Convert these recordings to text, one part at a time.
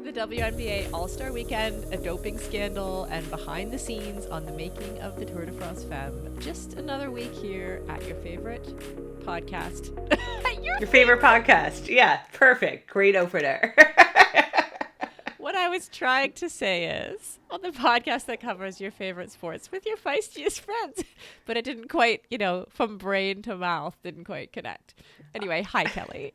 The WNBA All-Star Weekend, a doping scandal, and behind the scenes on the making of the Tour de France Femmes. Just another week here at your favorite podcast. Your favorite podcast. Yeah, perfect. Great opener. What I was trying to say is, on the podcast that covers your favorite sports with your feistiest friends. But it didn't quite, from brain to mouth, didn't quite connect. Anyway, hi, Kelly.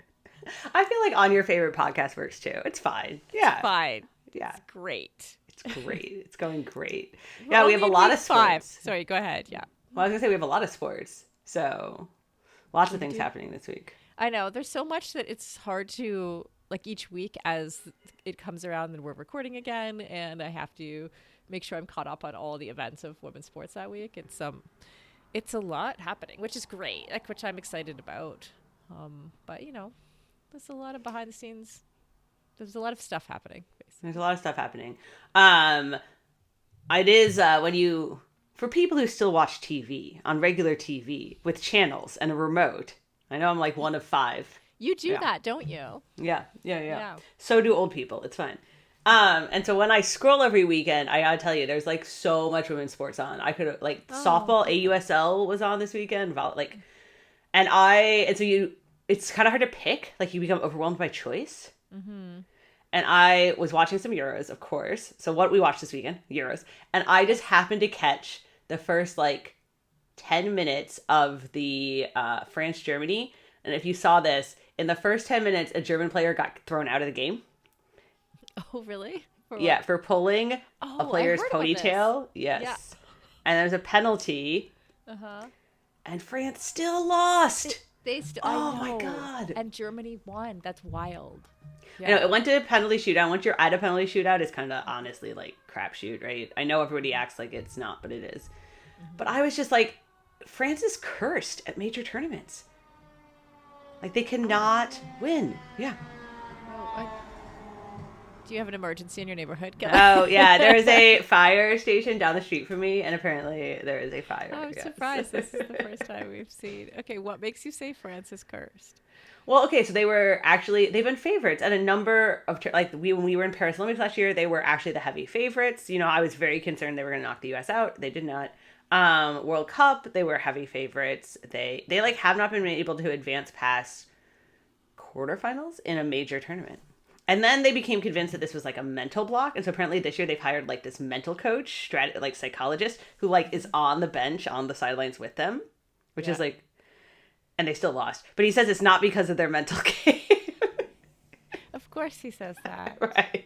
I feel like on your favorite podcast works too. It's fine. Yeah. It's fine. Yeah. It's great. It's great. It's going great. Yeah, we have a lot of sports. Sorry, go ahead. Yeah. Well, I was going to say we have a lot of sports. So lots of things happening this week. I know. There's so much that it's hard to, like, each week as it comes around and we're recording again, and I have to make sure I'm caught up on all the events of women's sports that week. It's a lot happening, which is great, like, which I'm excited about. But, there's a lot of behind the scenes. There's a lot of stuff happening. Basically. There's a lot of stuff happening. It is for people who still watch TV on regular TV with channels and a remote. I know I'm like one of 5. You do that, don't you? Yeah. So do old people. It's fine. And so when I scroll every weekend, I gotta tell you, there's like so much women's sports on. I could softball, AUSL was on this weekend. It's kind of hard to pick. Like, you become overwhelmed by choice. Mm-hmm. And I was watching some Euros, of course. So what we watched this weekend, Euros. And I just happened to catch the first 10 minutes of the France-Germany. And if you saw this, in the first 10 minutes, a German player got thrown out of the game. Oh, really? For pulling a player's ponytail. Yes. Yeah. And there's a penalty. Uh-huh. And France still lost. Oh my God. And Germany won. That's wild. Yeah. I know, it went to a penalty shootout. Once you're at a penalty shootout, it's kind of honestly crapshoot, right? I know everybody acts like it's not, but it is. Mm-hmm. But I was just like, France is cursed at major tournaments. They cannot win. Yeah. Do you have an emergency in your neighborhood? Oh, yeah. There is a fire station down the street from me, and apparently there is a fire. Oh, I'm surprised. This is the first time we've seen. Okay, what makes you say France is cursed? Well, okay, so they've been favorites at a number of, when we were in Paris Olympics last year, they were actually the heavy favorites. I was very concerned they were going to knock the U.S. out. They did not. World Cup, they were heavy favorites. They have not been able to advance past quarterfinals in a major tournament. And then they became convinced that this was a mental block. And so apparently this year they've hired this mental coach, psychologist who is on the bench, on the sidelines with them, which is and they still lost. But he says it's not because of their mental game. Of course he says that. Right.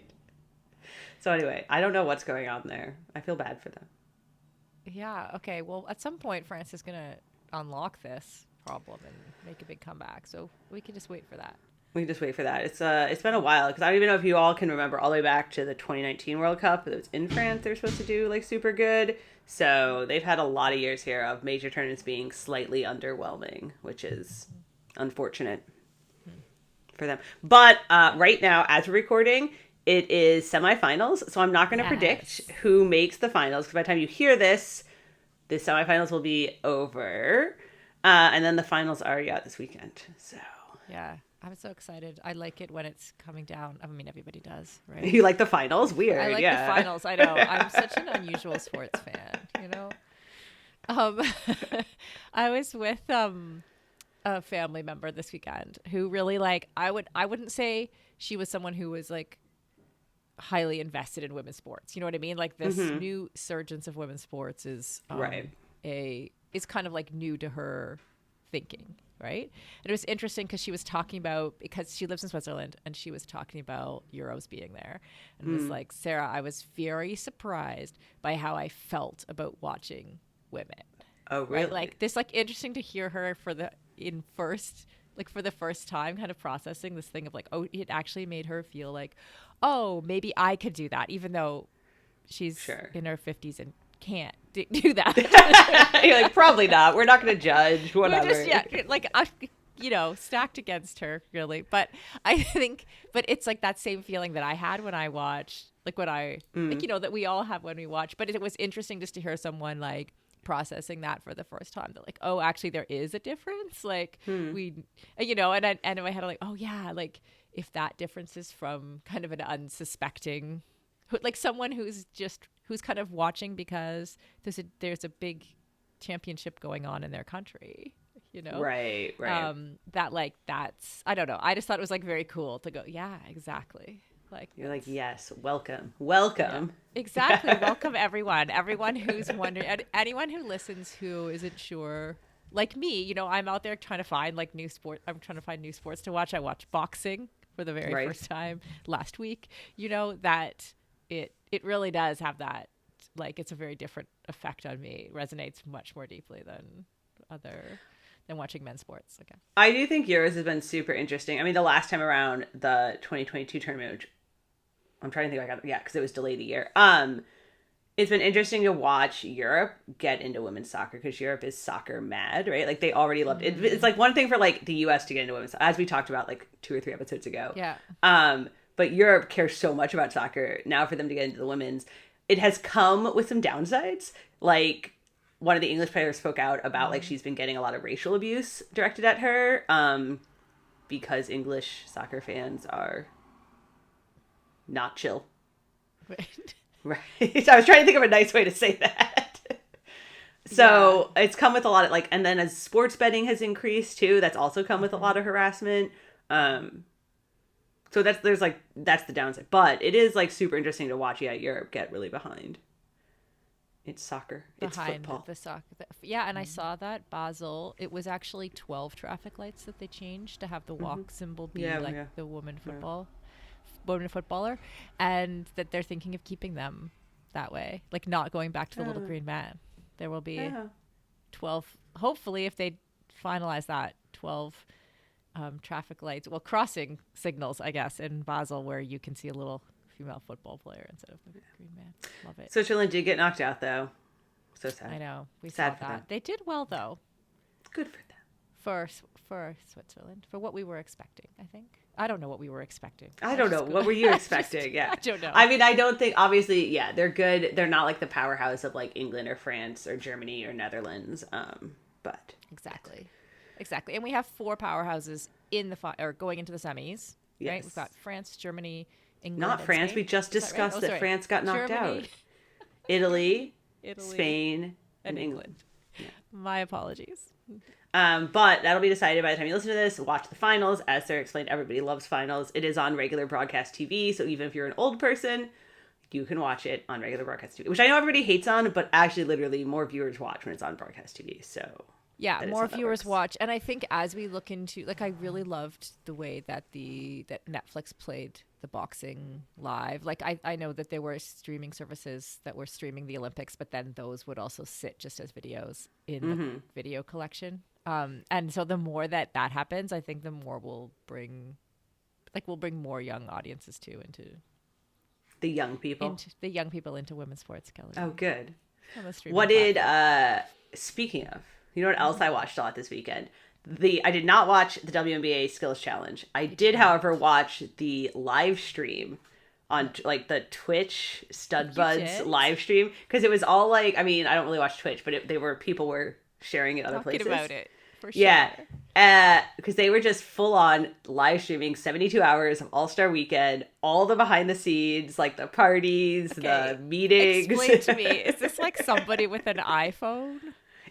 So anyway, I don't know what's going on there. I feel bad for them. Yeah. Okay. Well, at some point, France is going to unlock this problem and make a big comeback. So we can just wait for that. We can just wait for that. It's been a while, because I don't even know if you all can remember all the way back to the 2019 World Cup. It was in France. They're supposed to do super good. So they've had a lot of years here of major tournaments being slightly underwhelming, which is unfortunate for them. But right now, as we're recording, it is semifinals. So I'm not going to predict who makes the finals, because by the time you hear this, the semifinals will be over. And then the finals are this weekend. So yeah. I'm so excited. I like it when it's coming down. I mean, everybody does, right? You like the finals? Weird. I like the finals. I know. I'm such an unusual sports fan, I was with a family member this weekend who really I wouldn't say she was someone who was highly invested in women's sports. You know what I mean? This new surgence of women's sports is is kind of new to her thinking. Right. And it was interesting because she was talking about, because she lives in Switzerland, and she was talking about Euros being there, and was like, Sarah, I was very surprised by how I felt about watching women. Oh, really? Right? This interesting to hear her for the first time kind of processing this thing of it actually made her feel maybe I could do that, even though she's in her 50s and can't do that. You're probably not. We're not going to judge. Whatever. We're just, stacked against her, really. But I think, it's that same feeling that I had when I watched, that we all have when we watch. But it was interesting just to hear someone processing that for the first time. That actually there is a difference. We, and in my head I'm if that difference is from kind of an unsuspecting, like someone who's kind of watching because there's a big championship going on in their country, you know? Right. That's, I don't know. I just thought it was like very cool to go, yeah, exactly. Like you're like, yes, welcome. Yeah, exactly. Welcome everyone who's wondering, anyone who listens who isn't sure, like me, you know, I'm out there trying to find like new sport. I'm trying to find new sports to watch. I watched boxing for the very first time last week. You know, that it really does have that, like, it's a very different effect on me. It resonates much more deeply than watching men's sports. Okay. I do think Euros has been super interesting. I mean, the last time around, the 2022 tournament, which I'm trying to think, because it was delayed a year. It's been interesting to watch Europe get into women's soccer because Europe is soccer mad, right? Like they already loved it. It's like one thing for like the US to get into women's, as we talked about like 2 or 3 episodes ago. Yeah. But Europe cares so much about soccer. Now for them to get into the women's, it has come with some downsides. Like one of the English players spoke out about like she's been getting a lot of racial abuse directed at her because English soccer fans are not chill. Right. I was trying to think of a nice way to say that. So it's come with a lot of like, and then as sports betting has increased too, that's also come with a lot of harassment. So that's the downside, but it is like super interesting to watch. Europe get really behind. It's soccer. It's football. The soccer. And I saw that Basel, it was actually 12 traffic lights that they changed to have the walk symbol be the woman footballer, and that they're thinking of keeping them that way, like not going back to the little green man. There will be 12, hopefully, if they finalize that, 12 traffic lights, well, crossing signals, I guess, in Basel, where you can see a little female football player instead of the green man. Love it. Switzerland did get knocked out, though. So sad. I know. We sad saw that. They did well, though. Good for them. For Switzerland, for what we were expecting, I think. I don't know what we were expecting. I don't know. What were you expecting? Yeah. I don't know. I mean, I don't think, obviously, they're good. They're not like the powerhouse of like England or France or Germany or Netherlands. But Exactly. And we have 4 powerhouses in or going into the semis, right? We've got France, Germany, England, not France. Spain. We just discussed that France got knocked out. Italy, Spain, and England. Yeah. My apologies. But that'll be decided by the time you listen to this. Watch the finals. As Sarah explained, everybody loves finals. It is on regular broadcast TV, so even if you're an old person, you can watch it on regular broadcast TV, which I know everybody hates on, but actually literally more viewers watch when it's on broadcast TV. So yeah, more viewers watch. And I think as we look into, like, I really loved the way that that Netflix played the boxing live. Like I know that there were streaming services that were streaming the Olympics, but then those would also sit just as videos in the video collection. And so the more that happens, I think the more we'll bring more young audiences too into the young people into women's sports. Kelly. Oh, good. What did speaking of, you know what else I watched a lot this weekend? I did not watch the WNBA Skills Challenge. I did, however, watch the live stream on like the Twitch Stud Buds live stream, because it was all like, I mean, I don't really watch Twitch, but people were sharing it other places. Talking about it. For sure. Yeah, because they were just full on live streaming 72 hours of All-Star Weekend, all the behind the scenes, like the parties, the meetings. Explain to me, is this like somebody with an iPhone?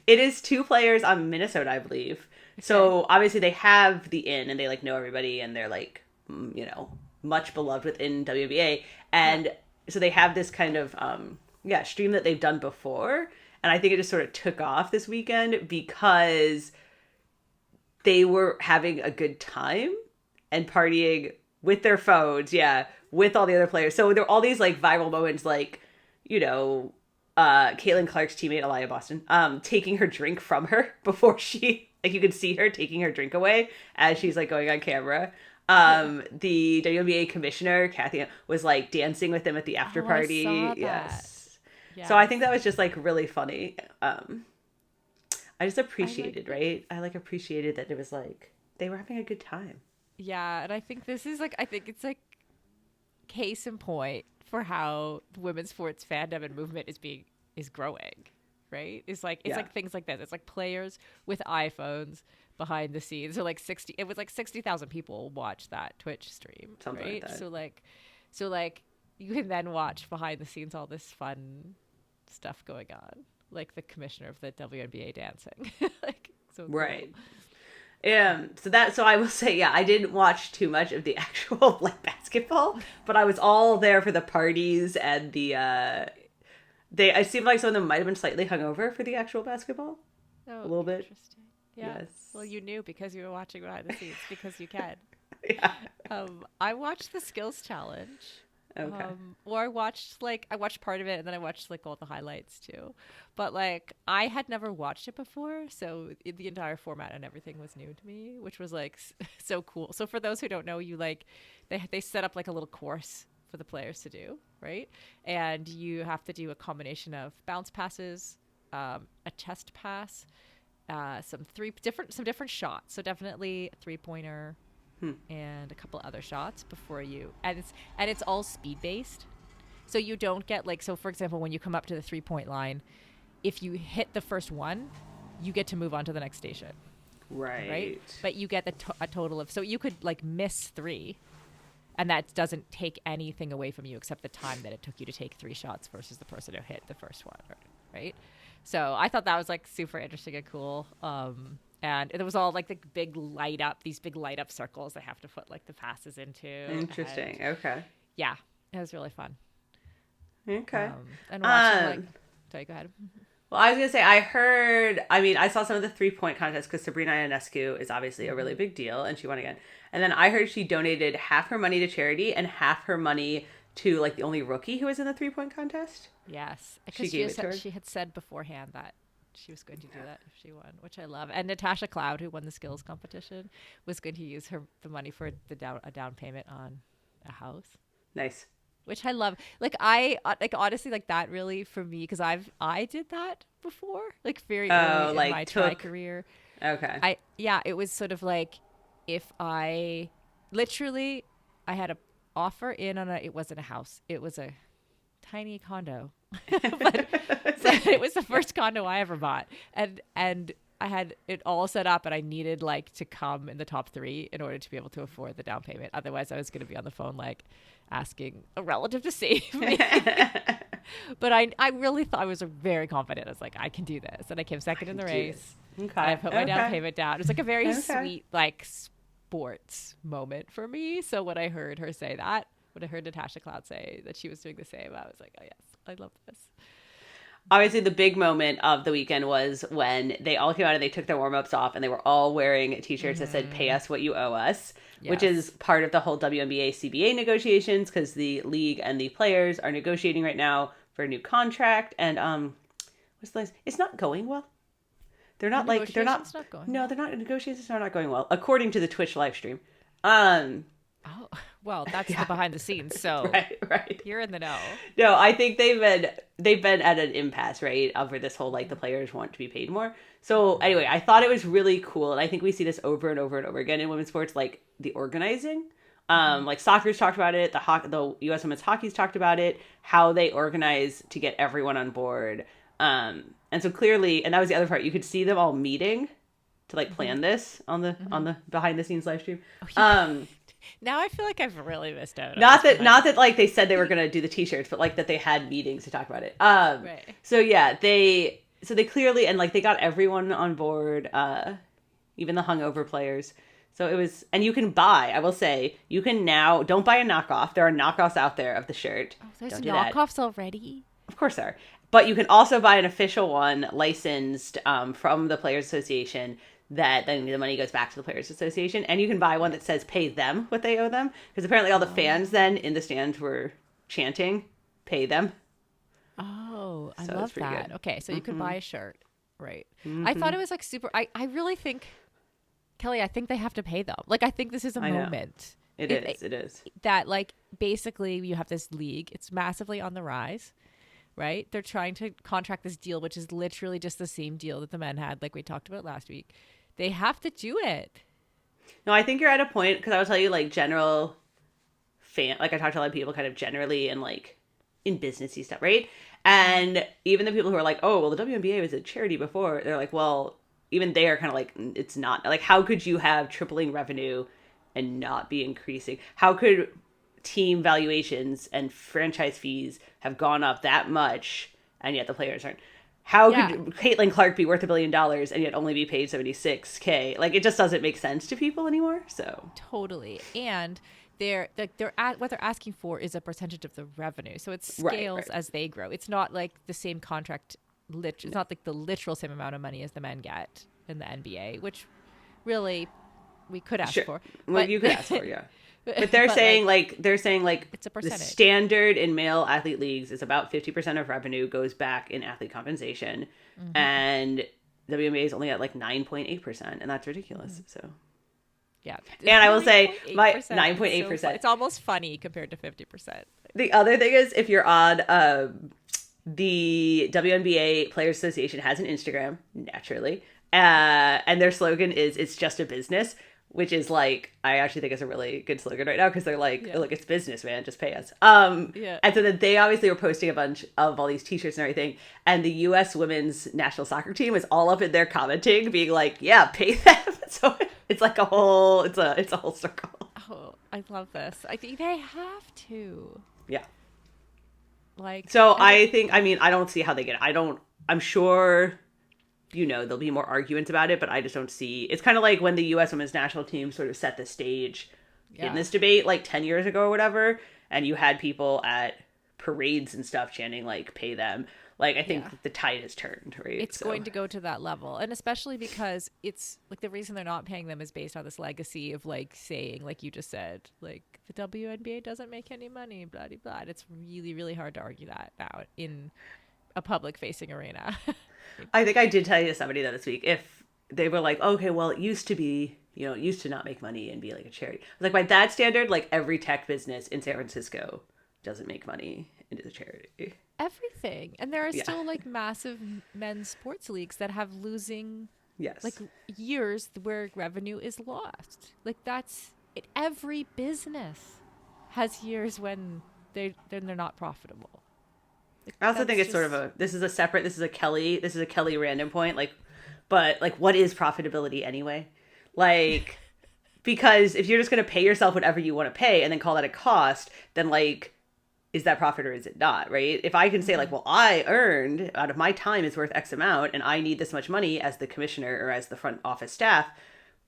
It is 2 players on Minnesota, I believe. Okay. So obviously they have the in and they like know everybody and they're like, you know, much beloved within WNBA. And so they have this kind of, stream that they've done before. And I think it just sort of took off this weekend because they were having a good time and partying with their phones, with all the other players. So there were all these like viral moments, like, you know, Caitlin Clark's teammate, Aliyah Boston, taking her drink from her before she, like, you could see her taking her drink away as she's like going on camera. The WNBA commissioner, Kathy, was like dancing with them at the after party. I saw that. Yes. So I think that was just like really funny. I just appreciated, I appreciated that it was like they were having a good time. Yeah, and I think this is like, it's like case in point for how women's sports fandom and movement is growing, right? It's like like things like this. It's like players with iPhones behind the scenes. So like 60,000 people watch that Twitch stream. Something right? like that. So like you can then watch behind the scenes all this fun stuff going on. Like the commissioner of the WNBA dancing. Like so cool. Right. So I will say, I didn't watch too much of the actual like basketball, but I was all there for the parties and the it seemed like some of them might have been slightly hungover for the actual basketball. Oh, a little bit. Interesting. Yeah. Yes. Well, you knew because you were watching behind the scenes because you can. Yeah. I watched the skills challenge. Okay. Or I watched part of it and then I watched like all the highlights too. But like I had never watched it before, so the entire format and everything was new to me, which was like so cool. So for those who don't know, you like they set up like a little course for the players to do, right? And you have to do a combination of bounce passes, a chest pass, some different shots. So definitely a 3-pointer. And a couple other shots before you, and it's all speed based, so you don't get like, so for example, when you come up to the 3-point line, if you hit the first one, you get to move on to the next station, right? But you get a total of, so you could like miss 3, and that doesn't take anything away from you except the time that it took you to take 3 shots versus the person who hit the first one, right? So I thought that was like super interesting and cool. And it was all like these big light up circles they have to put like the passes into. Interesting. Okay. Yeah, it was really fun. Okay. And watching sorry, go ahead. Well, I was going to say, I saw some of the 3-point contests because Sabrina Ionescu is obviously a really big deal and she won again. And then I heard she donated half her money to charity and half her money to like the only rookie who was in the 3-point contest. Yes. Because she had said beforehand that she was going to do that if she won, which I love. And Natasha Cloud, who won the skills competition, was going to use the money for a down payment on a house. Nice. Which I love. Like I honestly, like that really for me, because I did that before, like very early in my tri career. Okay. It was sort of like if I had a offer in on it wasn't a house, it was a tiny condo. But so it was the first condo I ever bought, and I had it all set up, and I needed like to come in the top 3 in order to be able to afford the down payment. Otherwise, I was going to be on the phone like asking a relative to save me. But I really thought, I was very confident. I was like, I can do this, and I came second in the race. Okay. I put my down payment down. It was like a very sweet like sports moment for me. So when I heard her say that, when I heard Natasha Cloud say that she was doing the same, I was like, oh yes, I love this. Obviously, the big moment of the weekend was when they all came out and they took their warm-ups off and they were all wearing t-shirts that said, pay us what you owe us, which is part of the whole WNBA CBA negotiations because the league and the players are negotiating right now for a new contract. And what's the last? It's not going well. They're not like, they're not going well. Negotiations are not going well, according to the Twitch live stream. Oh, well, that's the behind the scenes. So right. You're in the know. No, I think they've been at an impasse, right? Over this whole, like, the players want to be paid more. So anyway, I thought it was really cool. And I think we see this over and over and over again in women's sports, like the organizing. Like soccer's talked about it. The U.S. women's hockey's talked about it, how they organize to get everyone on board. And so clearly, and that was the other part, you could see them all meeting to like plan this on the behind the scenes live stream. Oh, yeah. Now I feel like I've really missed out. Not that like they said they were going to do the t-shirts, but like that they had meetings to talk about it. Right. So yeah, they clearly, and like they got everyone on board, even the hungover players. So it was, and you can buy, I will say, you can now, don't buy a knockoff. There are knockoffs out there of the shirt. Oh, there's knockoffs already? Of course there are. But you can also buy an official one licensed from the Players Association that then the money goes back to the Players Association. And you can buy one that says pay them what they owe them. Because apparently all the fans then in the stands were chanting, pay them. Oh, I love that. Good. Okay, so you could buy a shirt. Right. Mm-hmm. I thought it was like super, I really think, Kelly, I think they have to pay them. Like, I think this is a moment. It is. That like basically you have this league. It's massively on the rise. Right? They're trying to contract this deal, which is literally just the same deal that the men had, like we talked about last week. They have to do it. No, I think you're at a point, because I will tell you, like, general fan, like, I talk to a lot of people kind of generally and, like, in businessy stuff, right? And even the people who are like, oh, well, the WNBA was a charity before, they're like, well, even they are kind of like, it's not like, how could you have tripling revenue and not be increasing? How could team valuations and franchise fees have gone up that much and yet the players aren't? How could Caitlin Clark be worth $1 billion and yet only be paid $76K? Like, it just doesn't make sense to people anymore. So totally. And what they're asking for is a percentage of the revenue, so it scales as they grow. It's not like the same contract. It's not like the literal same amount of money as the men get in the NBA, which really we could ask for. Well, you could ask for, yeah. But they're saying it's a percentage. The standard in male athlete leagues is about 50% of revenue goes back in athlete compensation, and WNBA is only at like 9.8%, and that's ridiculous. So. Yeah. And I will say my 9.8%. So it's almost funny compared to 50%. The other thing is, if you're on the WNBA Players Association has an Instagram, naturally. And their slogan is, "It's just a business," which is like, I actually think it's a really good slogan right now, because they're like, look, it's business, man, just pay us. And so then they obviously were posting a bunch of all these t-shirts and everything. And the U.S. women's national soccer team is all up in there commenting, being like, yeah, pay them. So it's like a whole, it's a whole circle. Oh, I love this. I think they have to. Yeah. Like, so I don't see how they get it. I'm sure, there'll be more arguments about it, but I just don't see. It's kind of like when the U.S. women's national team sort of set the stage in this debate like 10 years ago or whatever, and you had people at parades and stuff chanting like, pay them. Like, I think the tide has turned, right? It's going to go to that level. And especially because it's like, the reason they're not paying them is based on this legacy of like saying, like you just said, like, the WNBA doesn't make any money, blah, blah, blah. It's really, really hard to argue that now in a public facing arena. I think I did tell you somebody that this week, if they were like, okay, well, it used to be, it used to not make money and be like a charity. I was like, by that standard, like every tech business in San Francisco doesn't make money and is a charity. Everything. And there are still like massive men's sports leagues that have losing like years where revenue is lost. Like, that's it. Every business has years when they're not profitable. Like, I also think it's sort of this is a Kelly random point, like, but like, what is profitability anyway? Like, because if you're just going to pay yourself whatever you want to pay and then call that a cost, then like, is that profit or is it not, right? If I can say like, well, I earned out of my time is worth X amount and I need this much money as the commissioner or as the front office staff,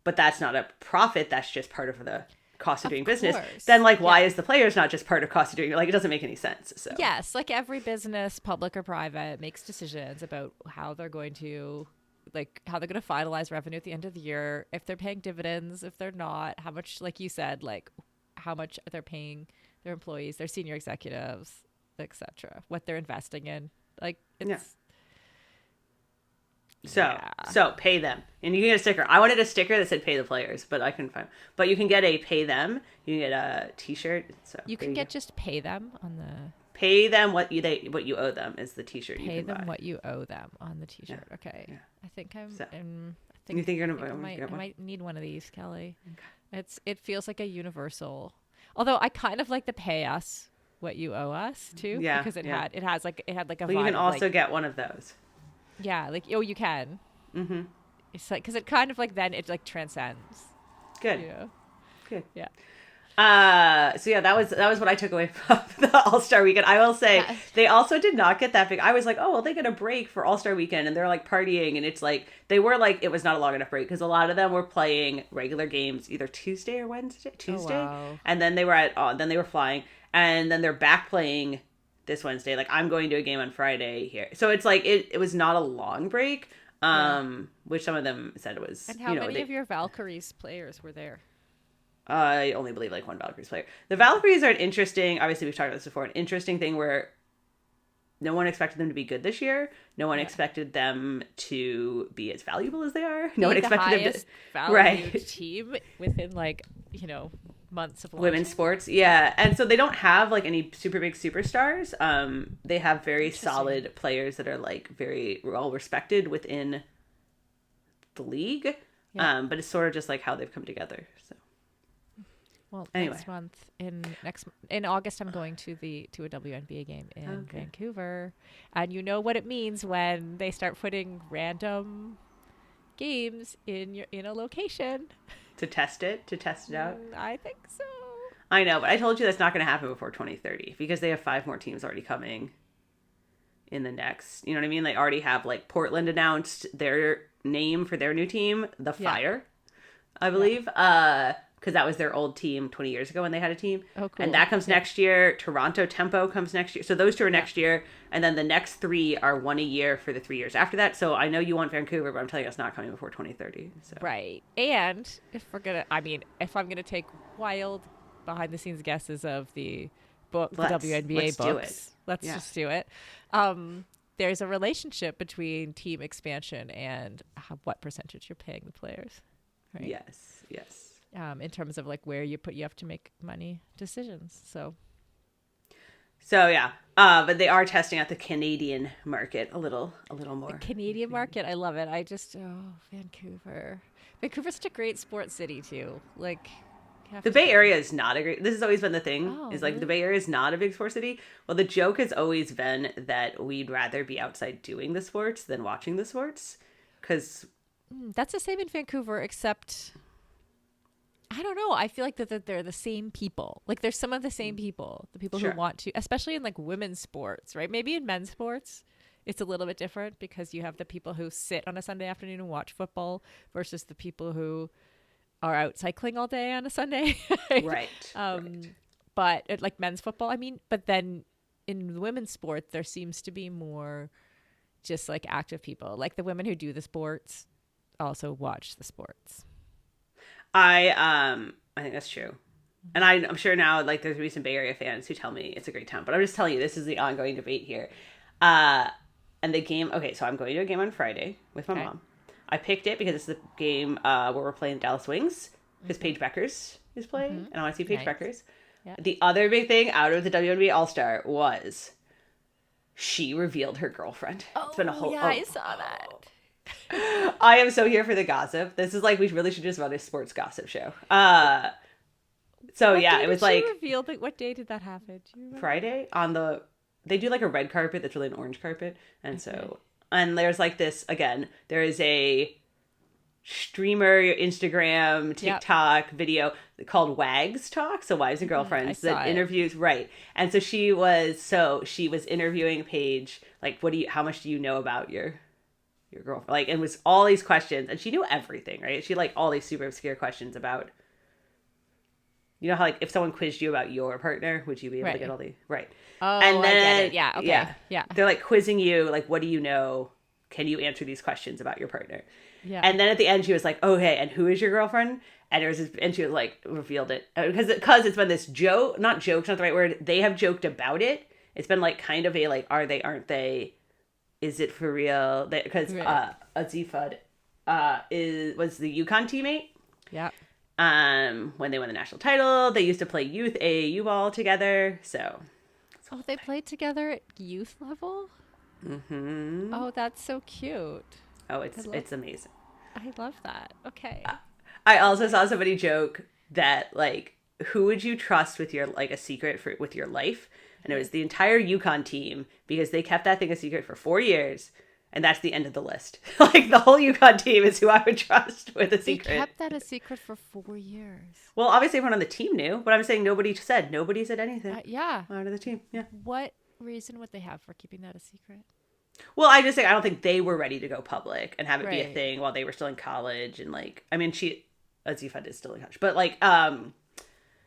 but that's not a profit, that's just part of the cost of doing business, then like, why is the players not just part of cost of doing, like, it doesn't make any sense. So yes, like every business, public or private, makes decisions about how they're going to finalize revenue at the end of the year, if they're paying dividends, if they're not, how much, like you said, like how much they're paying their employees, their senior executives, etc., what they're investing in. Like, it's So pay them. And you can get a sticker. I wanted a sticker that said pay the players, but I couldn't find. But you can get a pay them. You can get a t-shirt. So you can get just pay them on the pay them what you owe them is the t-shirt. Pay you can them buy. what you owe them on the t-shirt. Yeah. Okay. Yeah. I think you think you're gonna I might need one of these, Kelly. Okay. It feels like a universal. Although I kind of like the pay us what you owe us too. Yeah. Because it had like a vibe. You can also get one of those. Yeah, like, you can. Mm-hmm. It's like, because it kind of like, then it like transcends. Good. Good. Yeah. So yeah, that was what I took away from the All-Star Weekend. I will say they also did not get that big. I was like, oh, well, they get a break for All-Star Weekend, and they're like partying, and it's like they were like, it was not a long enough break because a lot of them were playing regular games either Tuesday or Wednesday, and then they were flying, and then they're back playing this Wednesday. Like, I'm going to a game on Friday here, so it's like it was not a long break. Which some of them said it was. And how many of your Valkyries players were there? I only believe like one Valkyries player. The Valkyries are an interesting, obviously we've talked about this before, an interesting thing where no one expected them to be good this year. No one expected them to be as valuable as they are. No one expected them to valued team within months of launching. Women's sports. Yeah. And so they don't have like any super big superstars. They have very solid players that are like very well respected within the league. Yeah. But it's sort of just like how they've come together. So well, anyway. Next month in August, I'm going to a WNBA game in Vancouver, and you know what it means when they start putting random games in a location to test it out. I think so. I know, but I told you that's not going to happen before 2030 because they have 5 more teams already coming in the next. You know what I mean? They already have like Portland announced their name for their new team, the Fire, I believe. Because that was their old team 20 years ago when they had a team. Oh, cool. And that comes next year. Toronto Tempo comes next year. So those 2 are next year. And then the next 3 are 1 a year for the 3 years after that. So I know you want Vancouver, but I'm telling you it's not coming before 2030. So. Right. And if I'm going to take wild behind the scenes guesses of the book, the WNBA books. Let's just do it. There's a relationship between team expansion and what percentage you're paying the players. Right? Yes. In terms of like where you have to make money decisions. So yeah. But they are testing out the Canadian market a little more. The Canadian market, I love it. Vancouver. Vancouver's such a great sports city too. Like the Bay Area is not a great. This has always been the thing. Is like really? The Bay Area is not a big sports city. Well, the joke has always been that we'd rather be outside doing the sports than watching the sports, because that's the same in Vancouver, except I don't know. I feel like that they're the same people. Like there's some of the same people, the people who want to, especially in like women's sports, right? Maybe in men's sports, it's a little bit different because you have the people who sit on a Sunday afternoon and watch football versus the people who are out cycling all day on a Sunday. Right. But like men's football, but then in the women's sport, there seems to be more just like active people. Like the women who do the sports also watch the sports. I think that's true. And I'm sure now like there's going to be some Bay Area fans who tell me it's a great town, but I'm just telling you, this is the ongoing debate here. And the game, so I'm going to a game on Friday with my mom. I picked it because it's the game where we're playing Dallas Wings because Paige Beckers is playing, and I want to see Paige Beckers. Yeah. The other big thing out of the WNBA All-Star was she revealed her girlfriend. It's been a whole. I saw that. I am so here for the gossip. This is like we really should just run a sports gossip show. It was like revealed. What day did that happen? Friday they do like a red carpet that's really an orange carpet, and and there's like this again. There is a streamer, Instagram, TikTok video called Wags Talk, so Wives and Girlfriends that interviews and so she was interviewing Paige like how much do you know about your girlfriend, like, and was all these questions, and she knew everything, right? She like all these super obscure questions about, you know how like if someone quizzed you about your partner, would you be able to get all the and then I get it. Yeah. They're like quizzing you like, what do you know, can you answer these questions about your partner? And then at the end she was like, okay, and who is your girlfriend? And and she was like revealed it because it's been this joke, not joke's not the right word, they have joked about it. It's been like kind of a like, are they, aren't they, is it for real? Because Azifad was the UConn teammate. Yeah. When they won the national title, they used to play youth AAU ball together. So. They played together at youth level? Mm-hmm. Oh, that's so cute. Oh, it's amazing. I love that. Okay. I also saw somebody joke that like, who would you trust with your like a secret with your life? And it was the entire UConn team because they kept that thing a secret for 4 years. And that's the end of the list. Like the whole UConn team is who I would trust with a secret. They kept that a secret for 4 years. Well, obviously everyone on the team knew, but I'm saying nobody said anything. Yeah. Out of the team. Yeah. What reason would they have for keeping that a secret? Well, I just think I don't think they were ready to go public and have it be a thing while they were still in college. And like, I mean, Azifad is still in college, but like,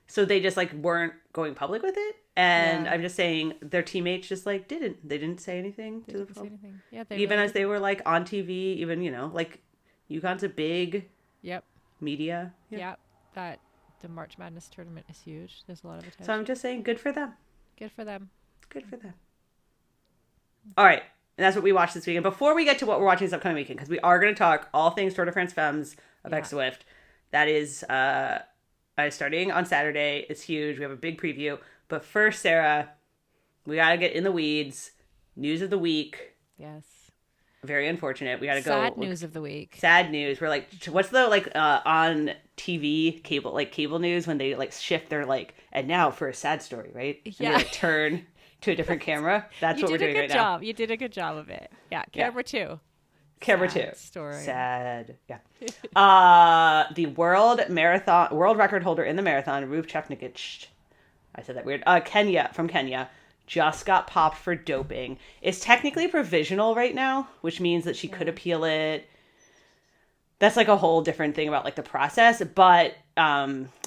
so they just like weren't going public with it. And I'm just saying their teammates just like they didn't say anything to the public. Yeah, even as they were like on TV, even, you know, like UConn's a big media. Yeah. That the March Madness tournament is huge. There's a lot of attention. So I'm just saying good for them. Good for them. Good for them. All right. And that's what we watched this weekend. Before we get to what we're watching this upcoming weekend, because we are going to talk all things Tour de France Femmes avec Zwift. That is starting on Saturday. It's huge. We have a big preview. But first, Sarah, we got to get in the weeds. News of the week. Yes. Very unfortunate. We got to go. Sad news of the week. Sad news. We're like, what's the on TV cable news when they like shift their like, and now for a sad story, right? And they like, turn to a different camera. That's what we're doing right now. You did a good job of it. Yeah. Camera 2. Camera Sad 2. story. Sad. Yeah. The world record holder in the marathon, Ruth Chepngetich. I said that weird. From Kenya, just got popped for doping. It's technically provisional right now, which means that she could appeal it. That's like a whole different thing about like the process, but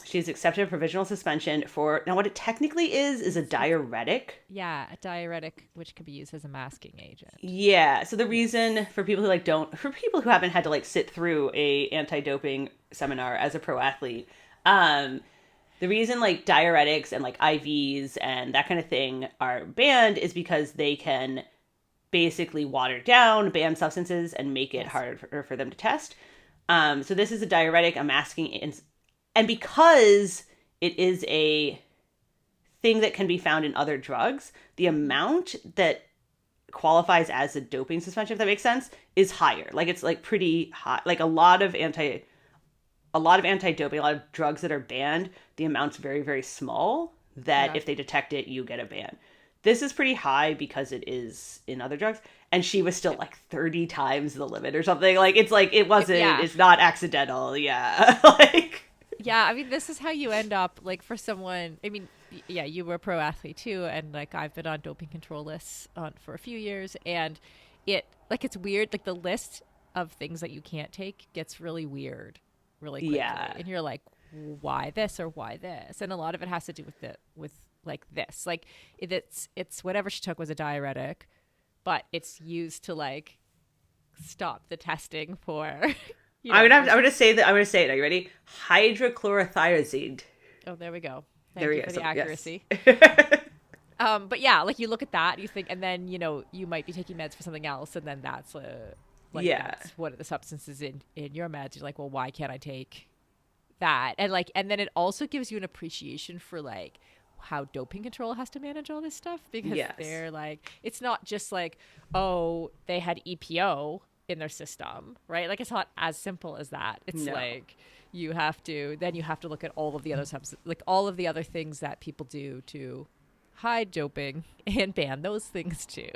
she's accepted a provisional suspension for, now what it technically is a diuretic. Yeah, a diuretic, which could be used as a masking agent. Yeah. So the reason for people who haven't had to like sit through a anti-doping seminar as a pro athlete, the reason like diuretics and like IVs and that kind of thing are banned is because they can basically water down banned substances and make it harder for them to test. So this is a diuretic, a masking, and because it is a thing that can be found in other drugs, the amount that qualifies as a doping suspension, if that makes sense, is higher. Like it's like pretty high. Like a lot of anti-doping, a lot of drugs that are banned, the amount's very, very small that if they detect it, you get a ban. This is pretty high because it is in other drugs. And she was still like 30 times the limit or something. Like, it's like, it's not accidental. Yeah. Yeah, I mean, this is how you end up, like, for someone, I mean, yeah, you were a pro athlete too. And like, I've been on doping control lists for a few years. And it's weird. Like the list of things that you can't take gets really weird really quickly. Yeah. And you're like, why this or why this? And a lot of it has to do with like this, like it's whatever she took was a diuretic, but it's used to like stop the testing for. I'm gonna say it. Are you ready? Hydrochlorothiazide. Oh, there we go. Thank you for the accuracy. Yes. But yeah, like you look at that, you think, and then you might be taking meds for something else, and then that's that's one of the substances in your meds. You're like, well, why can't I take that? And then it also gives you an appreciation for like how doping control has to manage all this stuff, because they're like, it's not just like, oh, they had EPO in their system, right? Like it's not as simple as that. It's like you have to look at all of the other substances, like all of the other things that people do to hide doping and ban those things too.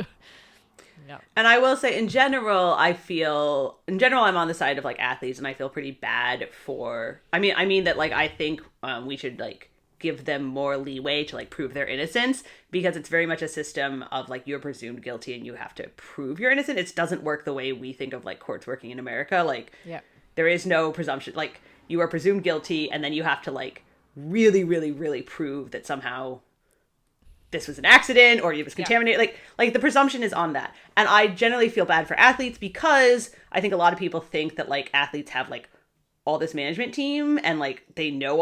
Yeah. And I will say, in general, I'm on the side of like athletes, and I feel pretty bad for. I mean that like I think we should like give them more leeway to like prove their innocence, because it's very much a system of like you're presumed guilty and you have to prove you're innocent. It doesn't work the way we think of like courts working in America. Like there is no presumption. Like you are presumed guilty, and then you have to like really, really, really prove that somehow this was an accident or it was contaminated. Like the presumption is on that. And I generally feel bad for athletes, because I think a lot of people think that like athletes have like all this management team and like they know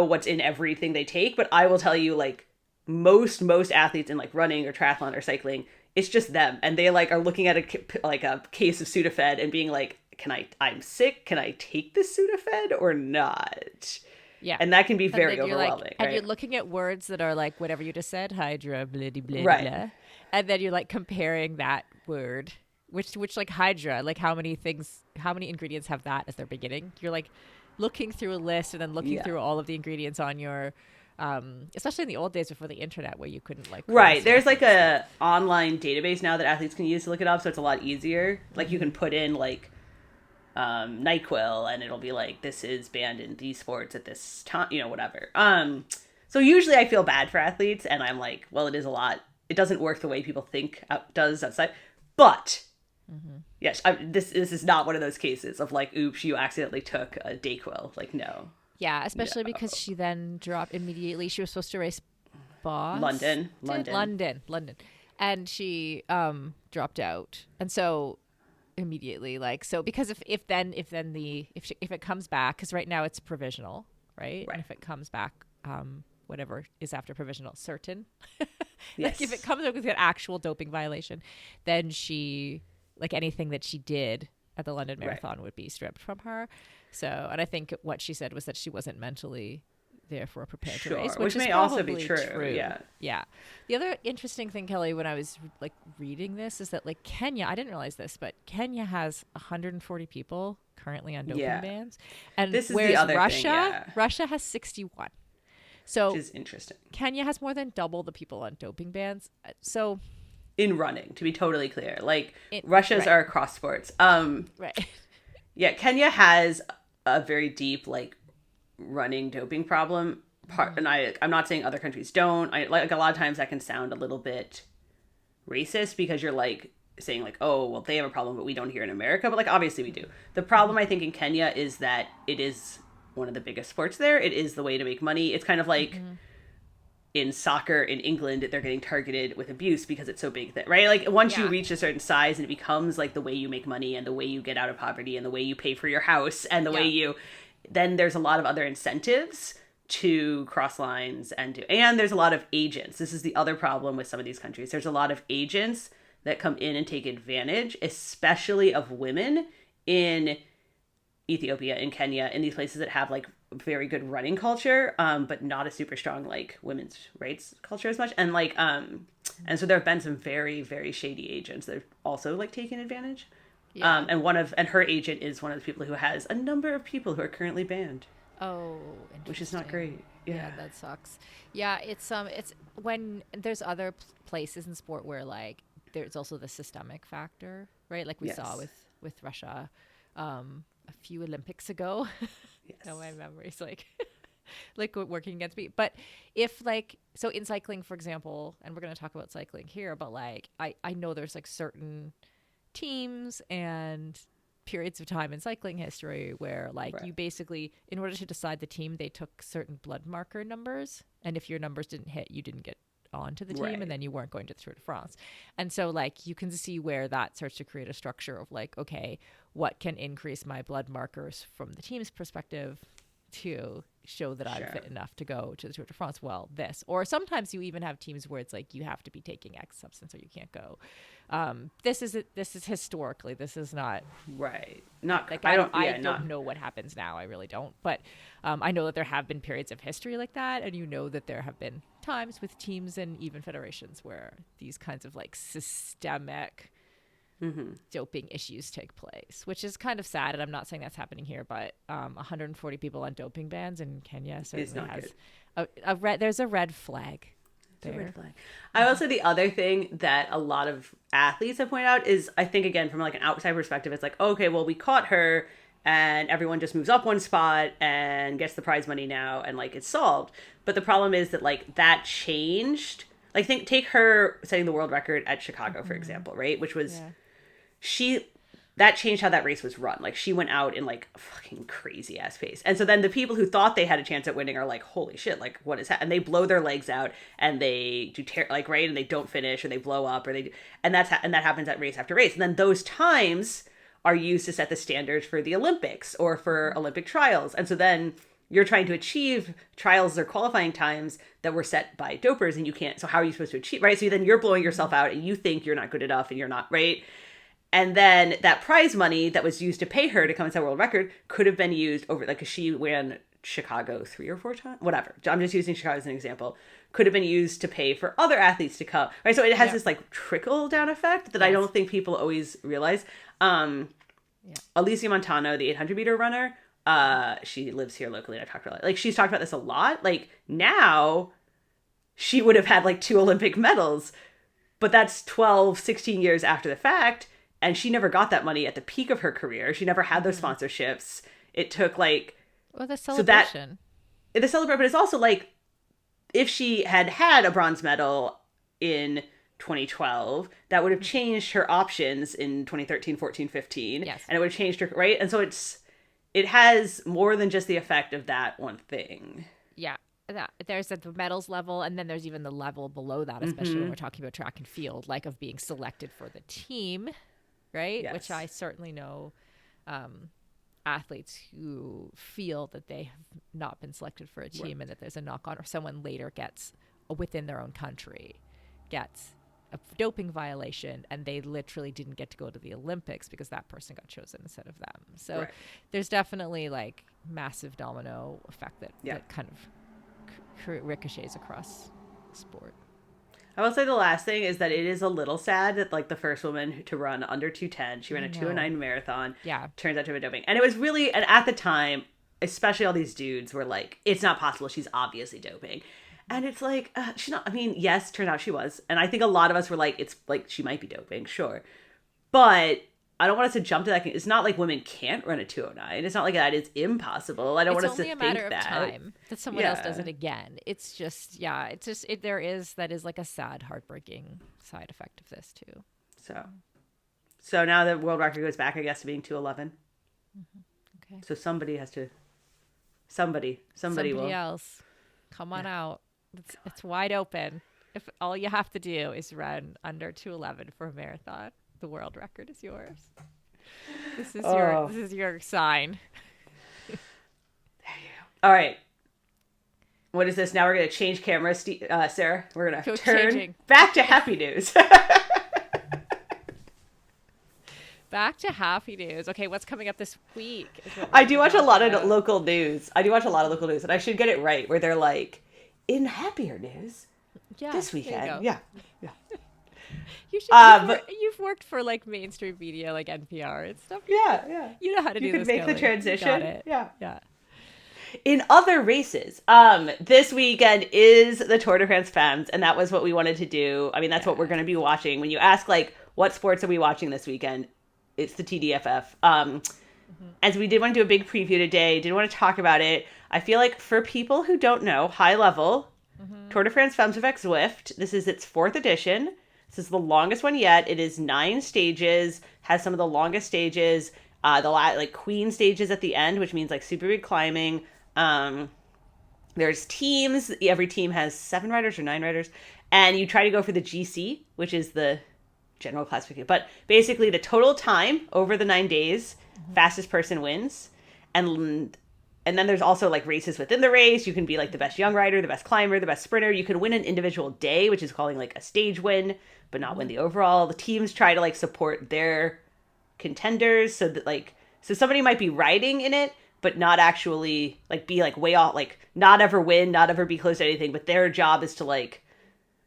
what's in everything they take. But I will tell you, like most athletes in like running or triathlon or cycling, it's just them. And they like are looking at a case of Sudafed and being like, I'm sick. Can I take this Sudafed or not? Yeah. And that can be very overwhelming. Like, and you're looking at words that are like whatever you just said, hydra, blah, blah, blah, blah. And then you're like comparing that word, which like hydra, like how many ingredients have that as their beginning? You're like looking through a list and then looking through all of the ingredients on your, especially in the old days before the internet where you couldn't like. Right. There's like a online database now that athletes can use to look it up. So it's a lot easier. Like you can put in like, NyQuil, and it'll be like, this is banned in these sports at this time, whatever. So usually I feel bad for athletes, and I'm like, well, it is a lot. It doesn't work the way people think it does outside. But yes, this is not one of those cases of like, oops, you accidentally took a Dayquil. Like, no. Yeah, especially because she then dropped immediately. She was supposed to race Boston? London. And she dropped out. And so immediately, like, so because if it comes back, because right now it's provisional, right? And if it comes back, whatever is after provisional, certain. Like if it comes up with an actual doping violation, then she, like anything that she did at the London Marathon would be stripped from her. So, and I think what she said was that she wasn't mentally therefore prepared to race, which may also be true. Yeah. The other interesting thing, Kelly, when I was like reading this, is that like Kenya, I didn't realize this, but Kenya has 140 people currently on doping bans, and this is whereas the other Russia has 61. So which is interesting. Kenya has more than double the people on doping bans. So in running, to be totally clear. Like, Russia's are cross sports. Right. Yeah, Kenya has a very deep, like, running doping problem. And I'm not saying other countries don't. Like, a lot of times that can sound a little bit racist because you're, like, saying, like, oh, well, they have a problem, but we don't here in America. But, like, obviously we do. The problem, I think, in Kenya is that it is one of the biggest sports there. It is the way to make money. It's kind of like in soccer in England, they're getting targeted with abuse because it's so big that, right? Like, once you reach a certain size and it becomes, like, the way you make money and the way you get out of poverty and the way you pay for your house and the way you... Then there's a lot of other incentives to cross lines and there's a lot of agents. This is the other problem with some of these countries. There's a lot of agents that come in and take advantage, especially of women in Ethiopia, in Kenya, in these places that have, like, very good running culture, but not a super strong, like, women's rights culture as much. And, like, and so there have been some very, very shady agents that have also, like, taken advantage. Yeah. And her agent is one of the people who has a number of people who are currently banned. Oh, which is not great. Yeah, that sucks. Yeah, it's when there's other places in sport where, like, there's also the systemic factor, right? Like we saw with Russia a few Olympics ago. No, my memory's like like working against me. But if, like, so in cycling, for example, and we're going to talk about cycling here, but, like, I know there's, like, certain teams and periods of time in cycling history where, like, you basically, in order to decide the team, they took certain blood marker numbers, and if your numbers didn't hit, you didn't get onto the team, and then you weren't going to the Tour de France. And so, like, you can see where that starts to create a structure of, like, okay, what can increase my blood markers from the team's perspective to show that I'm fit enough to go to the Tour de France? Well, this. Or sometimes you even have teams where it's like you have to be taking X substance or you can't go. This is historically, this is not not like I don't know what happens now. I really don't. But I know that there have been periods of history like that, and you know that there have been times with teams and even federations where these kinds of, like, systemic doping issues take place, which is kind of sad. And I'm not saying that's happening here, but 140 people on doping bans in Kenya certainly has there's a red flag. Red flag. I will say the other thing that a lot of athletes have pointed out is, I think, again, from, like, an outside perspective, it's like, okay, well, we caught her and everyone just moves up one spot and gets the prize money now and, like, it's solved. But the problem is that, like, that changed. Like, take her setting the world record at Chicago, for example, right? Which was that changed how that race was run. Like, she went out in, like, a fucking crazy ass pace. And so then the people who thought they had a chance at winning are like, holy shit, like, what is that? And they blow their legs out and they do and they don't finish, or they blow up, or and that happens at race after race. And then those times are used to set the standards for the Olympics or for Olympic trials. And so then you're trying to achieve trials or qualifying times that were set by dopers, and you can't. So how are you supposed to achieve, right? So then you're blowing yourself out and you think you're not good enough and you're not, right? And then that prize money that was used to pay her to come and set a world record could have been used over, like, 'cause she ran Chicago 3 or 4 times, whatever. I'm just using Chicago as an example. Could have been used to pay for other athletes to come, right? So it has this, like, trickle down effect that I don't think people always realize. Alicia Montano, the 800 meter runner, she lives here locally, and I've talked about it. Like, she's talked about this a lot. Like, now she would have had, like, 2 Olympic medals, but that's 12, 16 years after the fact. And she never got that money at the peak of her career. She never had those sponsorships. It took, like... Well, the celebration. The celebration, but it's also, like, if she had had a bronze medal in 2012, that would have changed her options in 2013, 14, 15. Yes. And it would have changed her, right? And so it has more than just the effect of that one thing. Yeah. There's the medals level, and then there's even the level below that, especially when we're talking about track and field, like, of being selected for the team. Right? Yes. Which I certainly know athletes who feel that they have not been selected for a team and that there's a knock-on, or someone later gets, within their own country, gets a doping violation and they literally didn't get to go to the Olympics because that person got chosen instead of them. So there's definitely, like, massive domino effect that kind of ricochets across sport. I will say the last thing is that it is a little sad that, like, the first woman to run under 2:10, she ran a 2:09 marathon. Yeah. Turns out to have been doping. And it was really, and at the time, especially all these dudes were like, it's not possible. She's obviously doping. And it's like, she's not, I mean, yes, turned out she was. And I think a lot of us were like, it's like, she might be doping, sure. But I don't want us to jump to that. It's not like women can't run a 2:09. It's not like that. It's impossible. I don't want us to think that. It's only a matter of time that someone else does it again. It's just, that is like a sad, heartbreaking side effect of this too. So now the world record goes back, I guess, to being 2:11. Okay. So somebody has to, somebody will. Else. Come on out. It's wide open. If all you have to do is run under 2:11 for a marathon, the world record is yours. This is your sign. There you go. All right. What is this? Now we're going to change cameras, Sarah. We're going to turn back to happy news. Back to happy news. Okay, what's coming up this week? I do watch a lot of local news. And I should get it right, where they're like, in happier news, this weekend. Yeah. You should. You've worked for like mainstream media, like NPR and stuff. Yeah. You know how to do this. You can make the transition. Got it. Yeah. In other races, this weekend is the Tour de France Femmes, and that was what we wanted to do. I mean, that's what we're going to be watching. When you ask, like, what sports are we watching this weekend? It's the TDFF. And so we did want to do a big preview today. Didn't want to talk about it. I feel like for people who don't know, high level, Tour de France Femmes avec Zwift. This is its 4th edition. This is the longest one yet. It is 9 stages, has some of the longest stages, like queen stages at the end, which means like super big climbing. There's teams. Every team has 7 riders or 9 riders. And you try to go for the GC, which is the general classification. But basically the total time over the 9 days, fastest person wins. And then there's also like races within the race. You can be like the best young rider, the best climber, the best sprinter. You can win an individual day, which is calling like a stage win, but not win the overall. The teams try to like support their contenders so that like, so somebody might be riding in it, but not actually like be like way off, like not ever win, not ever be close to anything. But their job is to like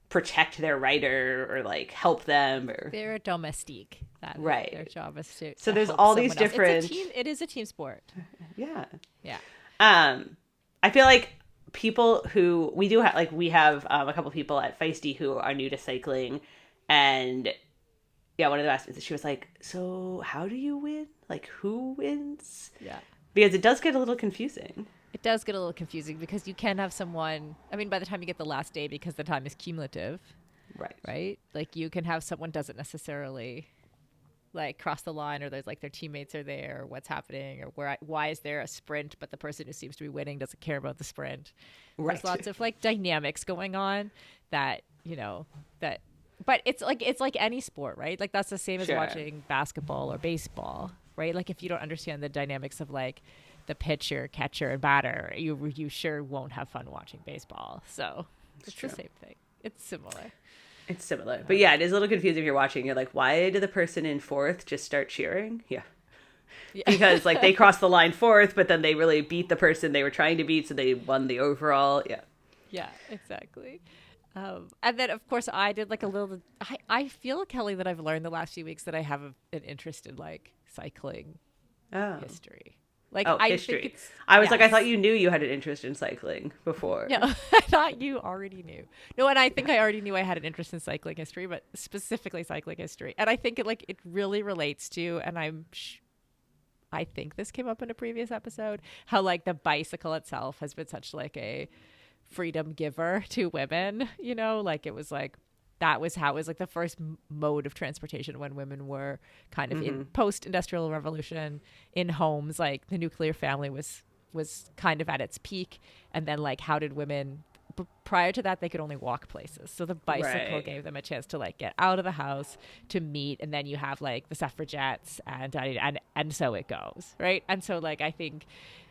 protect their rider or like help them, or they're a domestique. Right. Their job is to. So there's all these different. It is a team sport. Yeah. Yeah. I feel like people who we do have, like we have a couple people at Feisty who are new to cycling, and one of the asked me, she was like, "So how do you win? Like who wins?" Yeah. Because it does get a little confusing. It does get a little confusing because you can have someone, I mean, by the time you get the last day, because the time is cumulative, right? Like you can have someone doesn't necessarily like cross the line, or there's like their teammates are there, or what's happening, or why is there a sprint, but the person who seems to be winning doesn't care about the sprint. Right. There's lots of like dynamics going on that, but it's like any sport, right? Like that's the same as watching basketball or baseball, right? Like if you don't understand the dynamics of like the pitcher, catcher, and batter, you sure won't have fun watching baseball. So it's the same thing. It's similar. But yeah, it is a little confusing if you're watching. You're like, why did the person in 4th just start cheering? Yeah. Because like they crossed the line 4th, but then they really beat the person they were trying to beat, so they won the overall. Yeah. Yeah, exactly. And then, of course, I did like a little... I feel, Kelly, that I've learned the last few weeks that I have an interest in like cycling history. Like history. Think it's, I was like, I thought you knew you had an interest in cycling before. No, I thought you already knew. No, and I think I already knew I had an interest in cycling history, but specifically cycling history. And I think it really relates to, and I think this came up in a previous episode, how like the bicycle itself has been such like a freedom giver to women, like it was like, that was how it was like the first mode of transportation when women were kind of in post-industrial revolution in homes. Like the nuclear family was kind of at its peak. And then like how did women, prior to that, they could only walk places. So the bicycle gave them a chance to like get out of the house, to meet. And then you have like the suffragettes and so it goes. Right. And so like, I think,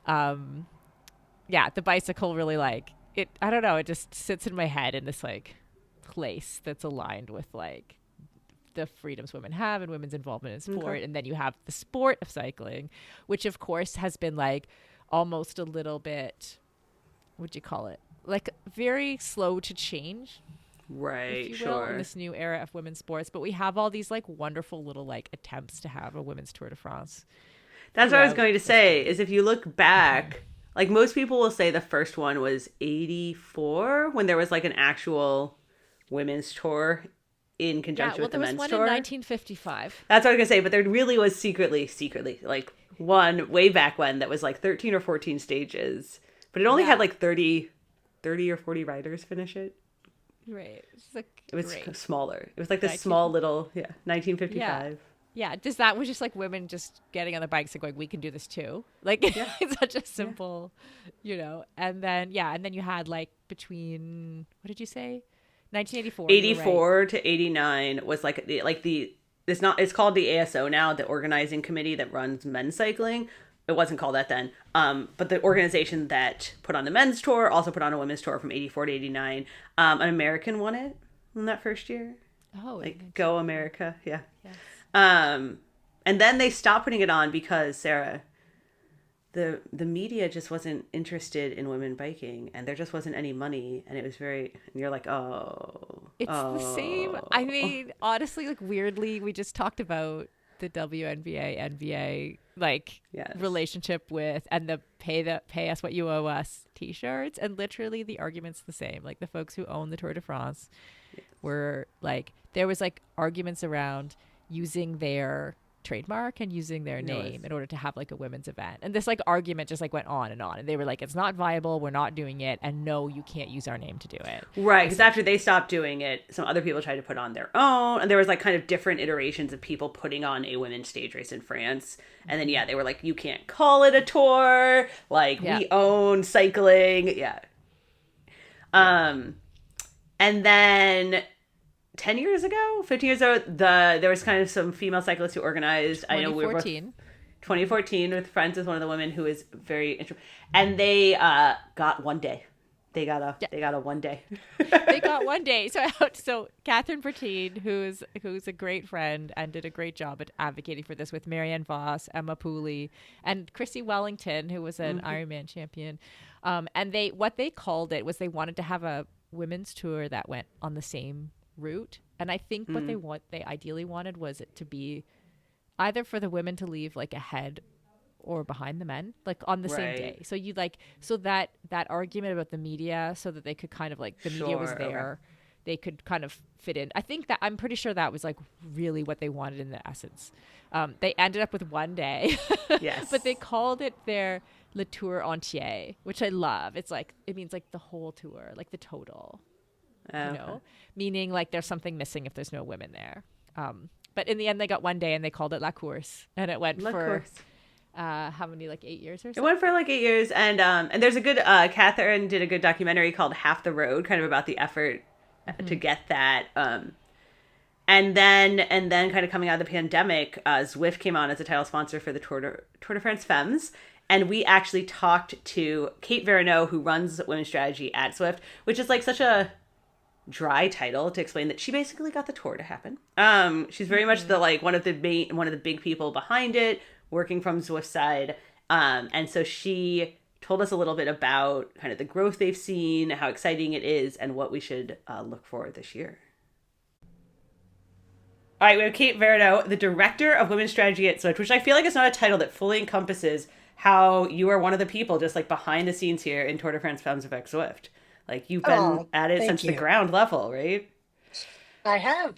the bicycle really like it, I don't know, it just sits in my head in this like place that's aligned with like the freedoms women have and women's involvement in sport. And then you have the sport of cycling, which of course has been like almost a little bit, what'd you call it, like very slow to change, right? If you will, in this new era of women's sports. But we have all these like wonderful little like attempts to have a women's Tour de France. That's what I was going to say, is if you look back, Like most people will say the first one was 84 when there was like an actual women's tour in Yeah, conjunction well, with the there was men's one in tour. 1955. That's what I was gonna say, but there really was secretly, like one way back when that was like 13 or 14 stages, but it only had Yeah, like 30 or 40 riders finish it. right. It's like It was great. smaller. It was like this small 1950. little, yeah, Yeah. 1955. Yeah, just that was just like women just getting on their bikes and going, we can do this too. Like Yeah, it's such a yeah. simple, And then yeah, and then you had like between what did you say? 1984, you were right. 84 to 89 was like the it's called the ASO now, the organizing committee that runs men's cycling. It wasn't called that then. But the organization that put on the men's tour also put on a women's tour from 84 to 89. An American won it in that first year. Oh, Like Go America. Yeah. yes. Um, and then they stopped putting it on because Sarah, the media just wasn't interested in women biking, and there just wasn't any money, and it was very. And you're like, It's the same. I oh, mean, honestly, like weirdly, we just talked about the WNBA, NBA like yes, relationship with and the pay us what you owe us t-shirts, and literally the argument's the same. Like the folks who own the Tour de France were like there was like arguments around using their trademark and using their it was name in order to have like a women's event, and this like argument just like went on, and they were like, it's not viable, we're not doing it, and no, you can't use our name to do it right. Because after essentially. they stopped doing it, some other people tried to put on their own, and there was like kind of different iterations of people putting on a women's stage race in France. And then yeah, they were like, you can't call it a tour. Like Yeah, we own cycling. Yeah. yeah, Um, and then 10 years ago, 15 years ago, there was kind of some female cyclists who organized. I know we were both 2014. 2014 with friends with one of the women who is very and they got one day. They got a one day. They got one day. So Catherine Bertine, who's a great friend and did a great job at advocating for this with Marianne Voss, Emma Pooley, and Chrissy Wellington, who was an Mm-hmm. Ironman champion. And they what they called it was they wanted to have a women's tour that went on the same route. And I think what they ideally wanted was it to be either for the women to leave like ahead or behind the men, like on the same Right. day. So you like so that argument about the media, so that they could kind of like the media was Sure. Okay. there, they could kind of fit in. I think that I'm pretty sure that was like really what they wanted in the essence. They ended up with one day, but they Yes. called it their Le Tour Entier, which I love. It's like it means like the whole tour, like the total, Okay. meaning like there's something missing if there's no women there. But in the end, they got one day and they called it La Course, and it went Of for course. how many, like 8 years or It so? went for like 8 years, and there's a good Catherine did a good documentary called Half the Road, kind of about the effort to get that. And then kind of coming out of the pandemic, Zwift came on as a title sponsor for the Tour de France Femmes. And we actually talked to Kate Veronneau, who runs women's strategy at Zwift, which is like such a dry title to explain that she basically got the tour to happen. She's very much the like one of the big people behind it, working from Zwift's side. And so she told us a little bit about kind of the growth they've seen, how exciting it is, and what we should look for this year. All right, we have Kate Veronneau, the director of women's strategy at Zwift, which I feel like is not a title that fully encompasses how you are one of the people just like behind the scenes here in Tour de France Femmes avec Zwift. Like you've been Oh, at it thank since the you. ground level, right? I have.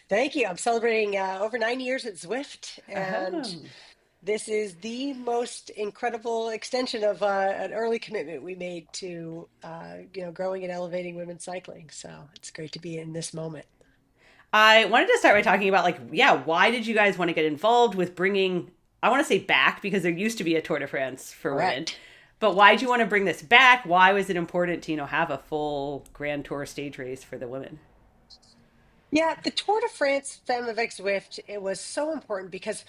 Thank you. I'm celebrating over 9 years at Zwift, and Oh. this is the most incredible extension of an early commitment we made to, growing and elevating women's cycling. So it's great to be in this moment. I wanted to start by talking about like, yeah, why did you guys want to get involved with bringing? I want to say back because there used to be a Tour de France for women, Correct. but why did you want to bring this back? Why was it important to have a full Grand Tour stage race for the women? Yeah, the Tour de France Femmes avec Zwift, it was so important because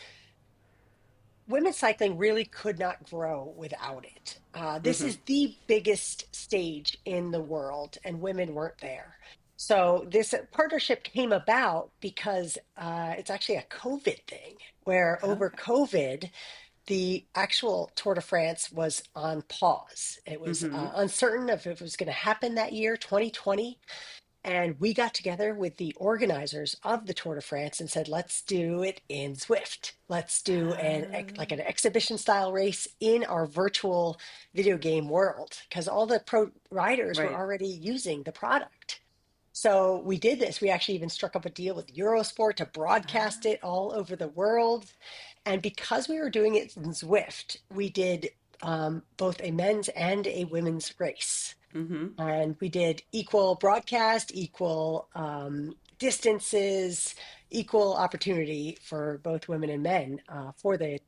women's cycling really could not grow without it. This Mm-hmm. is the biggest stage in the world, and women weren't there. So this partnership came about because it's actually a COVID thing, where over Okay. COVID, the actual Tour de France was on pause. It was Mm-hmm. uncertain if it was going to happen that year, 2020. And we got together with the organizers of the Tour de France and said, let's do it in Zwift. Let's do like an exhibition style race in our virtual video game world because all the pro riders were Right. already using the product. So we did this. We actually even struck up a deal with Eurosport to broadcast it all over the world. And because we were doing it in Zwift, we did both a men's and a women's race. Mm-hmm. And we did equal broadcast, equal distances, equal opportunity for both women and men for the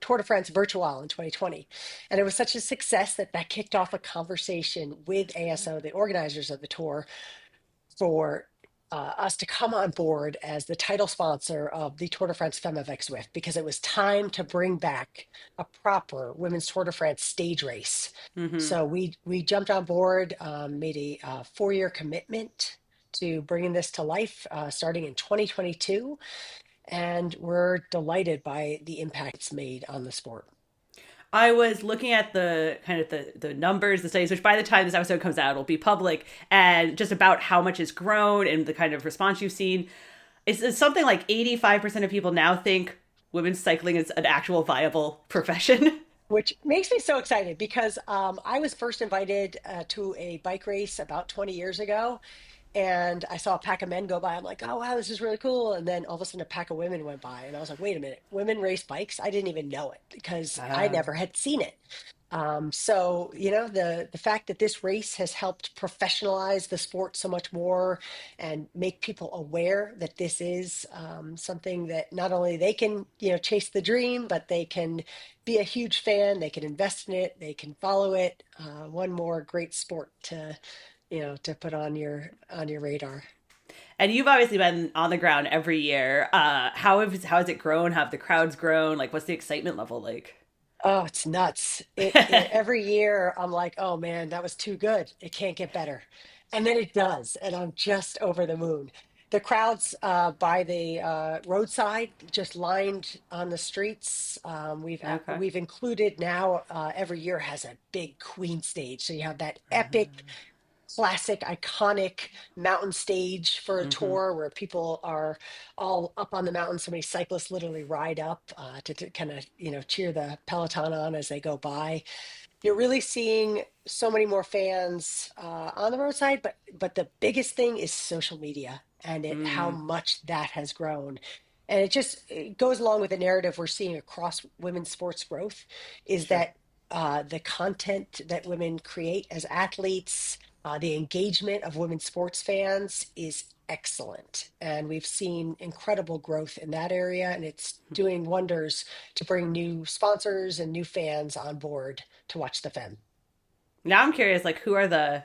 Tour de France Virtual in 2020. And it was such a success that that kicked off a conversation with ASO, the organizers of the tour, for us to come on board as the title sponsor of the Tour de France Femmes, avec, because it was time to bring back a proper women's Tour de France stage race. Mm-hmm. So we jumped on board, made a 4-year commitment to bringing this to life starting in 2022, and we're delighted by the impact it's made on the sport. I was looking at the kind of the numbers, the studies, which by the time this episode comes out will be public, and just about how much it's grown and the kind of response you've seen. It's something like 85% of people now think women's cycling is an actual viable profession. Which makes me so excited because I was first invited to a bike race about 20 years ago. And I saw a pack of men go by. I'm like, oh, wow, this is really cool. And then all of a sudden, a pack of women went by. And I was like, wait a minute, women race bikes? I didn't even know it because I Uh, never had seen it. So, the fact that this race has helped professionalize the sport so much more and make people aware that this is something that not only they can, chase the dream, but they can be a huge fan, they can invest in it, they can follow it. One more great sport to put on your radar. and you've obviously been on the ground every year. How has it grown? How have the crowds grown? Like, what's the excitement level like? Oh, it's nuts. It every year I'm like, oh man, that was too good. It can't get better. And then it does, and I'm just over the moon. The crowds by the roadside, just lined on the streets. Okay. We've included now every year has a big queen stage, so you have that epic classic, iconic mountain stage for a Mm-hmm. tour where people are all up on the mountain. So many cyclists literally ride up to kind of, cheer the peloton on as they go by. You're really seeing so many more fans on the roadside, but the biggest thing is social media and how Mm, much that has grown. And it goes along with the narrative we're seeing across women's sports growth is sure. that the content that women create as athletes, the engagement of women's sports fans is excellent. And we've seen incredible growth in that area, and it's doing wonders to bring new sponsors and new fans on board to watch the Fem. Now I'm curious, like, who are the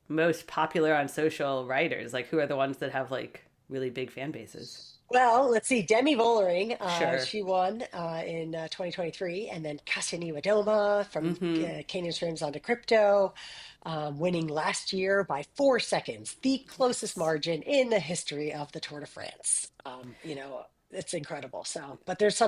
most popular on social writers? Like, who are the ones that have like really big fan bases? Well, let's see. Demi Vollering, Sure. she won in 2023, and then Cassini Wadoma from Mm-hmm. Canyon Swims onto Crypto, winning last year by 4 seconds, the closest Yes. margin in the history of the Tour de France. It's incredible. So, but there's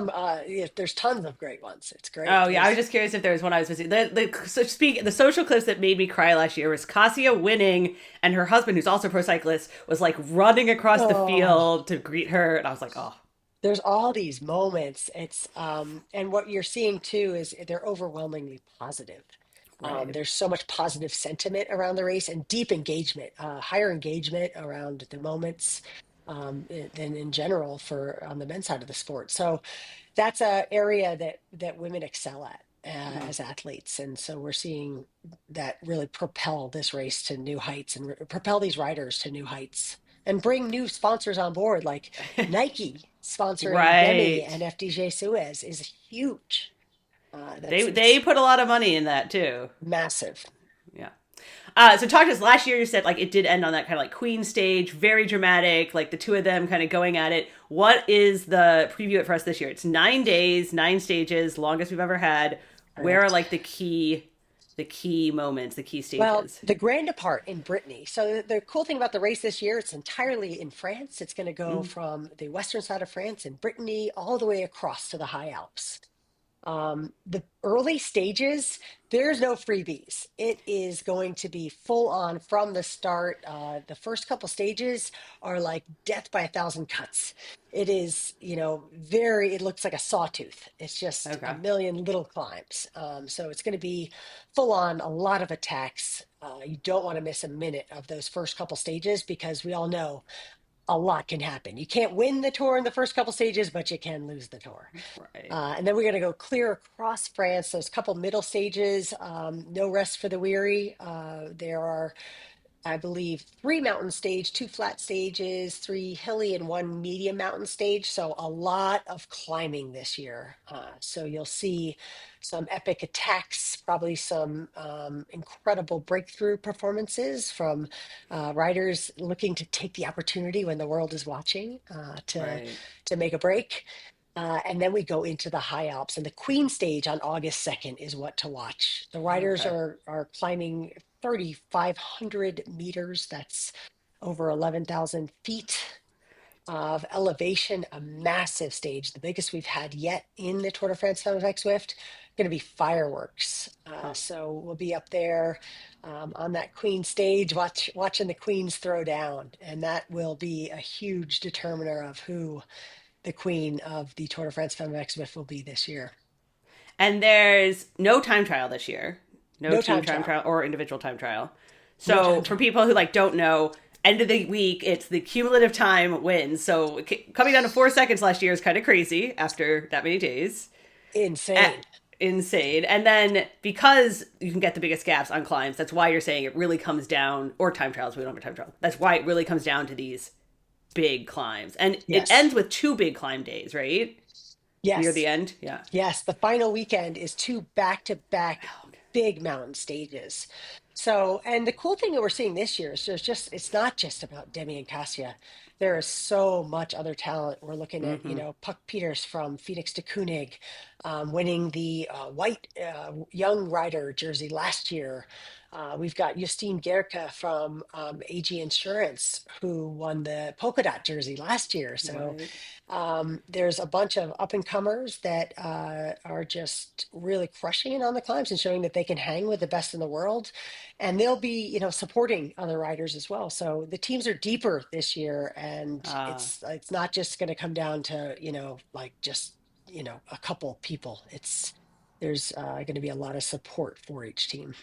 there's tons of great ones. It's great. Oh yeah, I was just curious if there was one I was missing. The social clips that made me cry last year was Cassia winning, and her husband, who's also a pro cyclist, was like running across the Oh, field to greet her, and I was like, oh, there's all these moments. And what you're seeing too is they're overwhelmingly positive. right. There's so much positive sentiment around the race and deep engagement, higher engagement around the moments than in general for on the men's side of the sport. So that's a area that women excel at Mm. as athletes, and so we're seeing that really propel this race to new heights and propel these riders to new heights and bring new sponsors on board, like Nike sponsoring Demi Right. and FDJ Suez is huge. They It's they put a lot of money in that too. massive. Yeah. So talk to us. Last year, you said like it did end on that kind of like Queen stage, very dramatic, like the two of them kind of going at it. What is the preview it for us this year? It's 9 days, 9 stages, longest we've ever had. Where are Correct. like the key moments, the key Well, stages? the Grand Depart in Brittany. So the cool thing about the race this year, it's entirely in France. It's going to go Mm, from the western side of France in Brittany all the way across to the High Alps. The early stages, there's no freebies. It is going to be full on from the start. The first couple stages are like death by a thousand cuts. It is, it looks like a sawtooth. It's just a Okay. million little climbs. So it's going to be full on, a lot of attacks. You don't want to miss a minute of those first couple stages because we all know a lot can happen. You can't win the tour in the first couple stages, but you can lose the tour. Right. And then we're going to go clear across France. Those couple middle stages, no rest for the weary. There are, I believe, three mountain stage, two flat stages, three hilly, and one medium mountain stage. So a lot of climbing this year. So you'll see some epic attacks, probably some incredible breakthrough performances from riders looking to take the opportunity when the world is watching Right. to make a break. And then we go into the high Alps, and the Queen stage on August 2nd is what to watch. The riders Okay. are climbing 3,500 meters. That's over 11,000 feet of elevation, a massive stage, the biggest we've had yet in the Tour de France Femmes avec Zwift. Going to be fireworks. Huh. So we'll be up there on that Queen stage, watching the Queens throw down, and that will be a huge determiner of who the Queen of the Tour de France Femmes avec Zwift will be this year. And there's no time trial this year. No No team time time trial. trial or individual time trial. No So time for trial. people who like don't know, end of the week, it's the cumulative time wins. So coming down to 4 seconds last year is kind of crazy after that many days. Eh, Insane. insane. And then because you can get the biggest gaps on climbs, that's why you're saying it really comes down, or time trials, we don't have a time trial. That's why it really comes down to these big climbs. And it Yes. ends with two big climb days, right? Near the Yes. end? Yeah. Yes, the final weekend is two back-to-back big mountain stages. So, and the cool thing that we're seeing this year is it's not just about Demi and Cassia. There is so much other talent. We're looking at, Mm-hmm. Puck Peters from Phoenix to Koenig, winning the white young rider jersey last year. We've got Justine Gerke from AG Insurance, who won the polka dot jersey last year. So Right. there's a bunch of up and comers that are just really crushing it on the climbs and showing that they can hang with the best in the world. And they'll be, supporting other riders as well. So the teams are deeper this year, and Uh, it's not just going to come down to, like just, a couple people. There's going to be a lot of support for each team.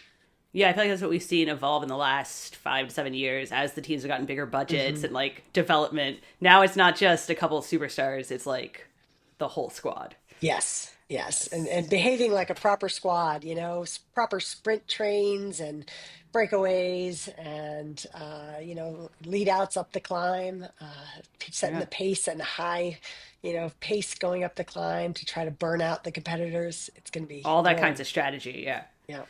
yeah, I feel like that's what we've seen evolve in the last 5 to 7 years as the teams have gotten bigger budgets Hmm. and like development. Now it's not just a couple of superstars, it's like the whole squad. Yes, yes, and Yes. behaving like a proper squad, proper sprint trains and breakaways and lead outs up the climb, setting Yeah. the pace and a high, pace going up the climb to try to burn out the competitors. It's going to be All that kinds really, of strategy. Yeah. yeah.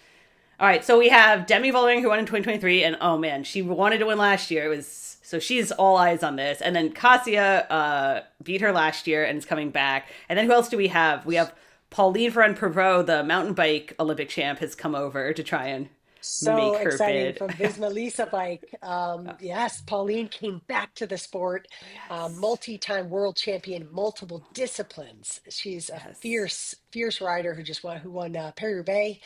All right. So we have Demi Vollering who won in 2023. And oh man, she wanted to win last year. It was. So she's all eyes on this. And then Kasia beat her last year and is coming back. And then who else do we have? We have Pauline Ferrand-Prévot, the mountain bike Olympic champ, has come over to try and So make her exciting bid. from Visma Lisa Bike. Yes, Pauline came back to the sport, Yes. multi-time world champion, multiple disciplines. She's a Yes. fierce, fierce rider who won Paris-Roubaix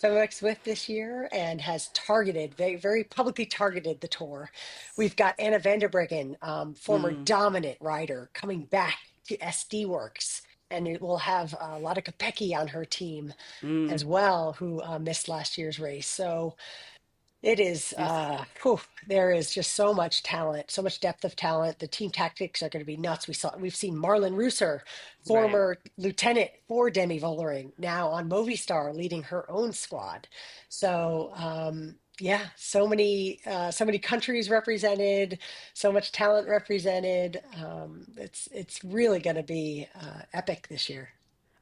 FemX Swift this year and has targeted, very, very publicly targeted the tour. We've got Anna Vanderbreggen, former Mm, dominant rider, coming back to SD Works. And it will have a lot of Kopecky on her team mm. as well, who missed last year's race. So it is, She's there is just so much talent, so much depth of talent. The team tactics are going to be nuts. We've seen Marlon Reusser, right. former lieutenant for Demi Vollering, now on Movistar, leading her own squad. So, yeah, so many countries represented, so much talent represented. It's really going to be epic this year.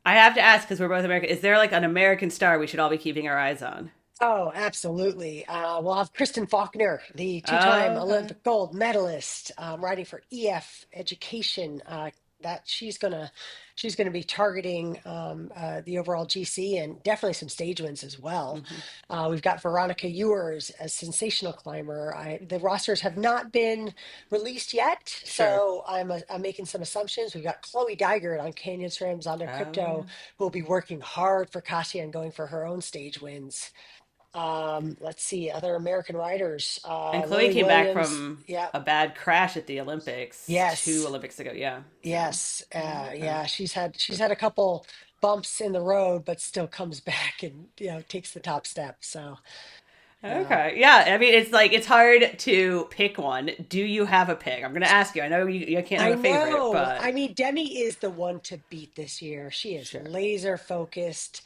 I have to ask because we're both American. Is there like an American star we should all be keeping our eyes on? Oh, absolutely. We'll have Kristen Faulkner, the two-time Okay. Olympic gold medalist, riding for EF Education. that she's gonna be targeting the overall GC and definitely some stage wins as well. Hmm. We've got Veronica Ewers as sensational climber. The rosters have not been released yet, Sure. so I'm making some assumptions. We've got Chloe Dygert on Canyon SRAM's under Oh, crypto, yeah. who will be working hard for Kasia and going for her own stage wins. Let's see, other American riders. And Chloe Lily came back Williams. from Yeah. a bad crash at the Olympics two Yes. Olympics ago. Yeah. So, Yes. okay. Yeah. She's had a couple bumps in the road, but still comes back and takes the top step. So uh, Okay. Yeah. I mean, it's like, it's hard to pick one. Do you have a pick? I'm going to ask you. I know you can't have I a favorite, know. I but mean, Demi is the one to beat this year. She is sure. laser focused.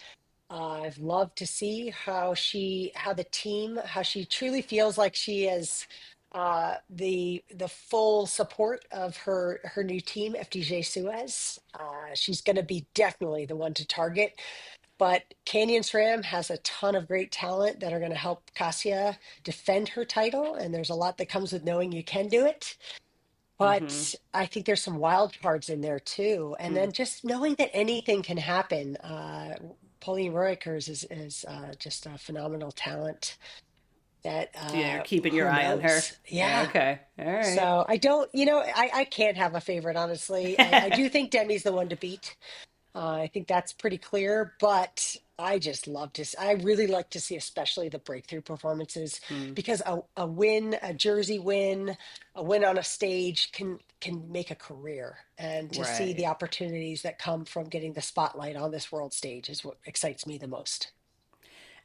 I've loved to see how the team, how she truly feels like she has the full support of her new team, FDJ Suez. She's going to be definitely the one to target. But Canyon SRAM has a ton of great talent that are going to help Kasia defend her title, and there's a lot that comes with knowing you can do it. Mm-hmm. But I think there's some wild cards in there too. And Mm. then just knowing that anything can happen. Pauline Roykers is just a phenomenal talent that So, yeah, you're keeping your who eye on her. knows? Yeah. Okay. All right. So I don't, I can't have a favorite, honestly. I do think Demi's the one to beat. I think that's pretty clear, but I just love to. I really like to see, especially the breakthrough performances, Hmm. because a win, a Jersey win, a win on a stage can make a career, and to see the Right. opportunities that come from getting the spotlight on this world stage is what excites me the most.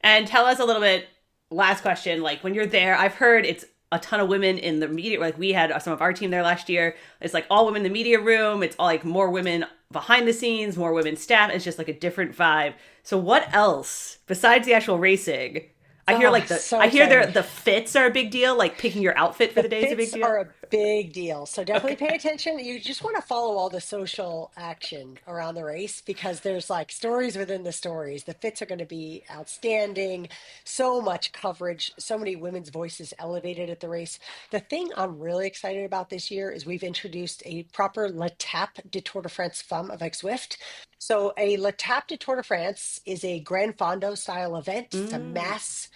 And tell us a little bit, last question, like when you're there, I've heard it's a ton of women in the media. Like we had some of our team there last year. It's like all women in the media room. It's all like more women behind the scenes, more women staff. It's just like a different vibe. So what else besides the actual racing? Oh, so I hear exciting. the fits are a big deal. Like picking your outfit for The the day is a big fits deal. are a big deal. So definitely pay Okay. attention. You just want to follow all the social action around the race because there's like stories within the stories. The fits are going to be outstanding. So much coverage, so many women's voices elevated at the race. The thing I'm really excited about this year is we've introduced a proper L'Etape de Tour de France Femmes avec Zwift. So a L'Etape de Tour de France is a Grand Fondo style event. It's a Mm. mass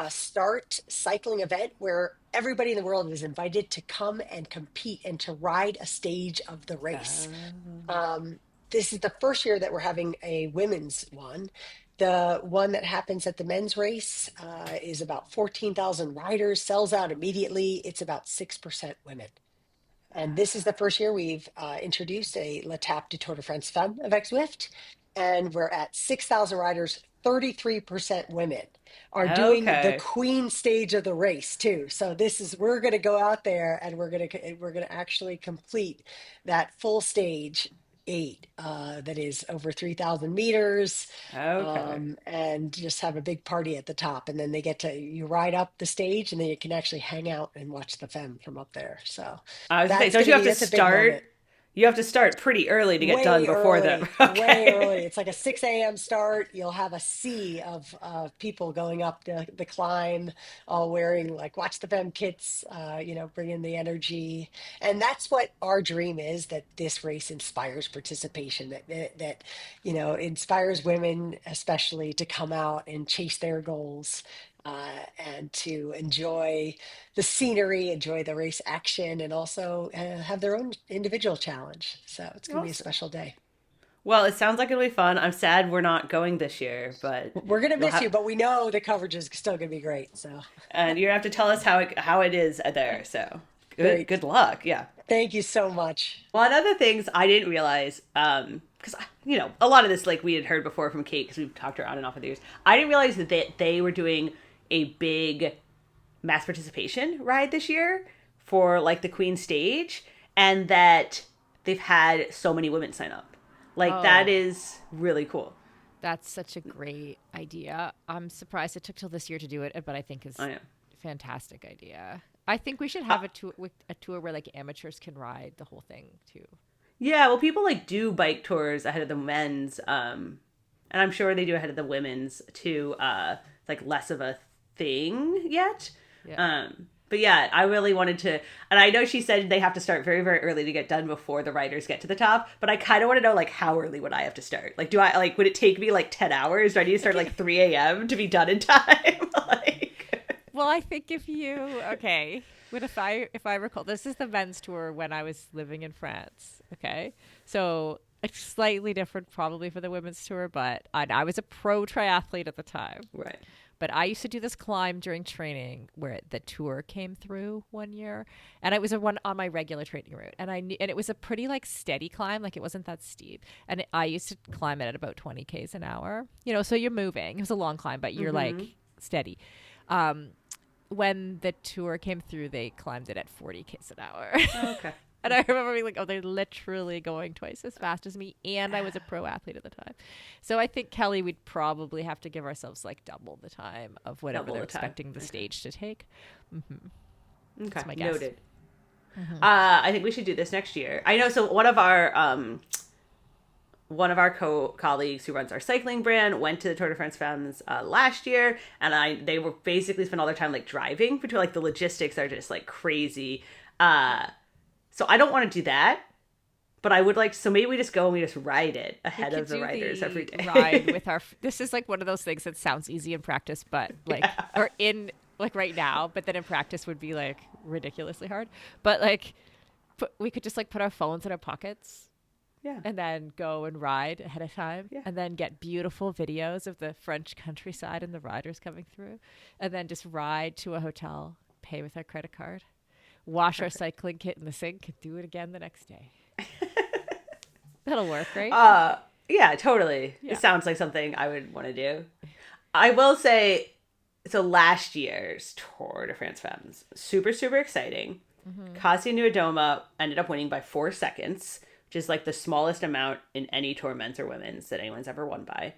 start cycling event where everybody in the world is invited to come and compete and to ride a stage of the race. Oh. Um, this is the first year that we're having a women's one. The one that happens at the men's race is about 14,000 riders, sells out immediately. It's about 6% women. And this is the first year we've introduced a L'Etape du Tour de France Femme avec Zwift, and we're at 6,000 riders. 33% women are doing the Okay. queen stage of the race too. So we're going to go out there and we're going to actually complete that full stage eight that is over 3,000 meters, Okay. and just have a big party at the top. And then you ride up the stage and then you can actually hang out and watch the femme from up there. So I was gonna say, don't you have to that's a big start? moment. You have to start pretty early to get done Way before the. early, way early. Okay. It's like a 6 a.m. start. You'll have a sea of people going up the climb, all wearing like Watch the Femme kits, bringing the energy. And that's what our dream is, that this race inspires participation, that inspires women, especially to come out and chase their goals. And to enjoy the scenery, enjoy the race action, and also have their own individual challenge. So it's going to be a Awesome. special day. Well, it sounds like it'll be fun. I'm sad we're not going this year, but We're going to you'll miss have, you, but we know the coverage is still going to be great. So and you have to tell us how it is there. So great. good luck. Yeah. Thank you so much. One of the things I didn't realize, because a lot of this like we had heard before from Kate because we've talked her on and off of the years. I didn't realize that they were doing a big mass participation ride this year for like the Queen stage, and that they've had so many women sign up. Like that Oh, is really cool. that's such a great idea. I'm surprised it took till this year to do it, but I think is I know. fantastic idea. I think we should Uh, have a tour where like amateurs can ride the whole thing too. yeah, well, people like do bike tours ahead of the men's, and I'm sure they do ahead of the women's too. It's like less of a thing yet. Yeah. Um, But yeah, I really wanted to, and I know she said they have to start very, very early to get done before the riders get to the top, but I kind of want to know, like, how early would I have to start? Like, would it take me, like, 10 hours? Do I need to start, like, 3 a.m. to be done in time? Well, I think if I recall, this is the men's tour when I was living in France, okay? So it's slightly different probably for the women's tour, but I was a pro triathlete at the time. Right. But I used to do this climb during training where the tour came through one year, and it was one on my regular training route, and and it was a pretty like steady climb, like it wasn't that steep, and I used to climb it at about 20 k's an hour, so you're moving. It was a long climb, but you're like steady. When the tour came through, they climbed it at 40 k's an hour. Oh, okay. And I remember being like, oh, they're literally going twice as fast as me. And I was a pro athlete at the time. So I think, Kelly, we'd probably have to give ourselves like double the time of whatever they're expecting the stage to take. Mm-hmm. Okay, that's my guess. Noted. I think we should do this next year. I know, so one of our colleagues who runs our cycling brand went to the Tour de France Femmes last year, and they were basically spent all their time like driving between like the logistics are just like crazy. So I don't want to do that, but I would like, so maybe we just go and we just ride it ahead of the riders every day. Ride with this is like one of those things that sounds easy in practice, but like, or in like right now, but then in practice would be like ridiculously hard. But like, we could just like put our phones in our pockets. Yeah. And then go and ride ahead of time. Yeah. And then get beautiful videos of the French countryside and the riders coming through. And then just ride to a hotel, pay with our credit card, wash our cycling kit in the sink, and do it again the next day. That'll work, right? Yeah, totally. Yeah. It sounds like something I would want to do. I will say, so last year's Tour de France Femmes, super, super exciting. Kasia Niewiadoma ended up winning by 4 seconds, which is like the smallest amount in any tour, men's or women's, that anyone's ever won by.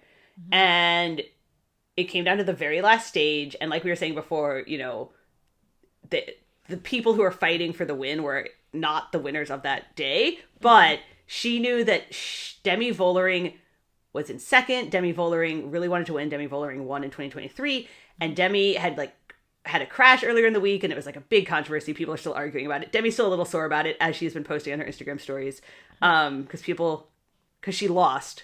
And it came down to the very last stage. And like we were saying before, the people who are fighting for the win were not the winners of that day, but she knew that Demi Vollering was in second. Demi Vollering really wanted to win. Demi Vollering won in 2023, and Demi had a crash earlier in the week, and it was like a big controversy. People are still arguing about it. Demi's still a little sore about it, as she's been posting on her Instagram stories, because she lost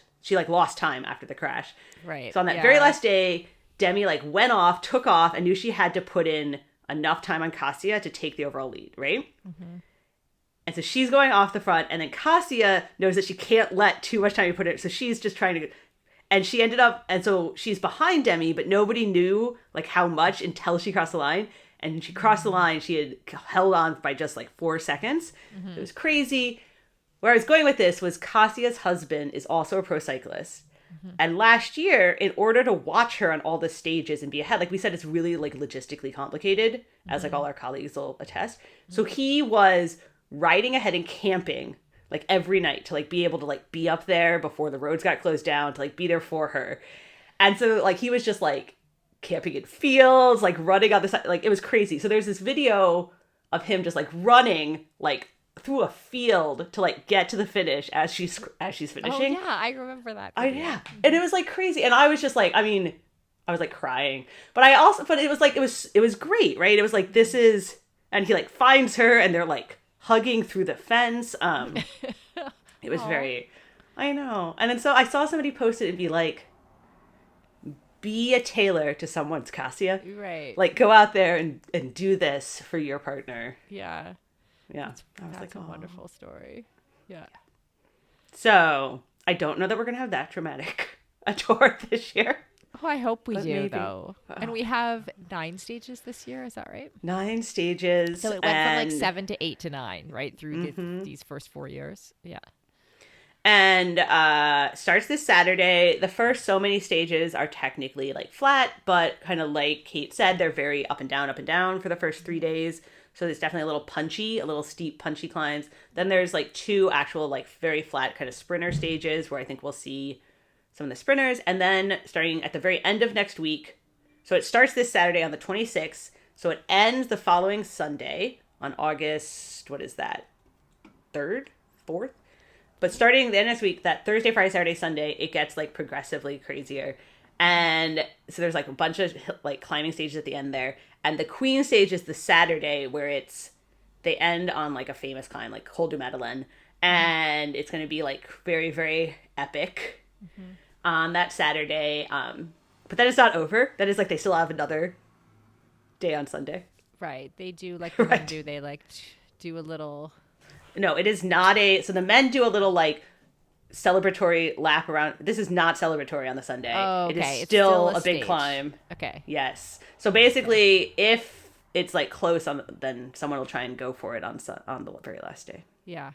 time after the crash. Right. So on that very last day, Demi went off, took off, and knew she had to put in enough time on Kasia to take the overall lead, right? And so she's going off the front, and then Kasia knows that she can't let too much time be put in, so she's just trying to, and she ended up, and so she's behind Demi, but nobody knew how much until she crossed the line. And when she crossed the line, she had held on by just 4 seconds. It was crazy. Where I was going with this was Kasia's husband is also a pro cyclist. And last year, in order to watch her on all the stages and be ahead, like we said, it's really logistically complicated, as all our colleagues will attest. So he was riding ahead and camping every night to be able to be up there before the roads got closed down, to be there for her. And so he was just camping in fields, running on the side, it was crazy. So there's this video of him just running through a field to get to the finish as she's finishing. Oh yeah, I remember that. Yeah, and it was crazy, and I was just I was crying, but it was great, right? It was this is, and he finds her, and they're hugging through the fence. It was very, I know. And then so I saw somebody post it and be a tailor to someone's Kasia, right? Go out there and do this for your partner. Yeah. Yeah, that's a wonderful story. Yeah. So I don't know that we're gonna have that dramatic a tour this year. Oh, I hope we do, though. And we have 9 stages this year. Is that right? 9 stages. So it went from 7 to 8 to 9, right? Through these first 4 years. Yeah. And starts this Saturday. The first so many stages are technically flat, but kind of like Kate said, they're very up and down for the first 3 days. So there's definitely a little steep, punchy climbs. Then there's 2 actual very flat kind of sprinter stages where I think we'll see some of the sprinters. And then starting at the very end of next week, so it starts this Saturday on the 26th. So it ends the following Sunday on August, what is that? 3rd? 4th? But starting the end of next week, that Thursday, Friday, Saturday, Sunday, it gets progressively crazier. And so there's like a bunch of like climbing stages at the end there. And the Queen stage is the Saturday where they end on like a famous climb, like Col du Madeleine. And it's going to be like very, very epic on that Saturday. But then it's not over. That is like they still have another day on Sunday. Right. They do like the men do. They like do a little. No, it is not so the men do a little like celebratory lap around. This is not celebratory on the Sunday. Oh, okay. It is It's still a a big stage. climb. Okay. Yes. So basically, if it's like close then someone will try and go for it on the very last day. Yeah.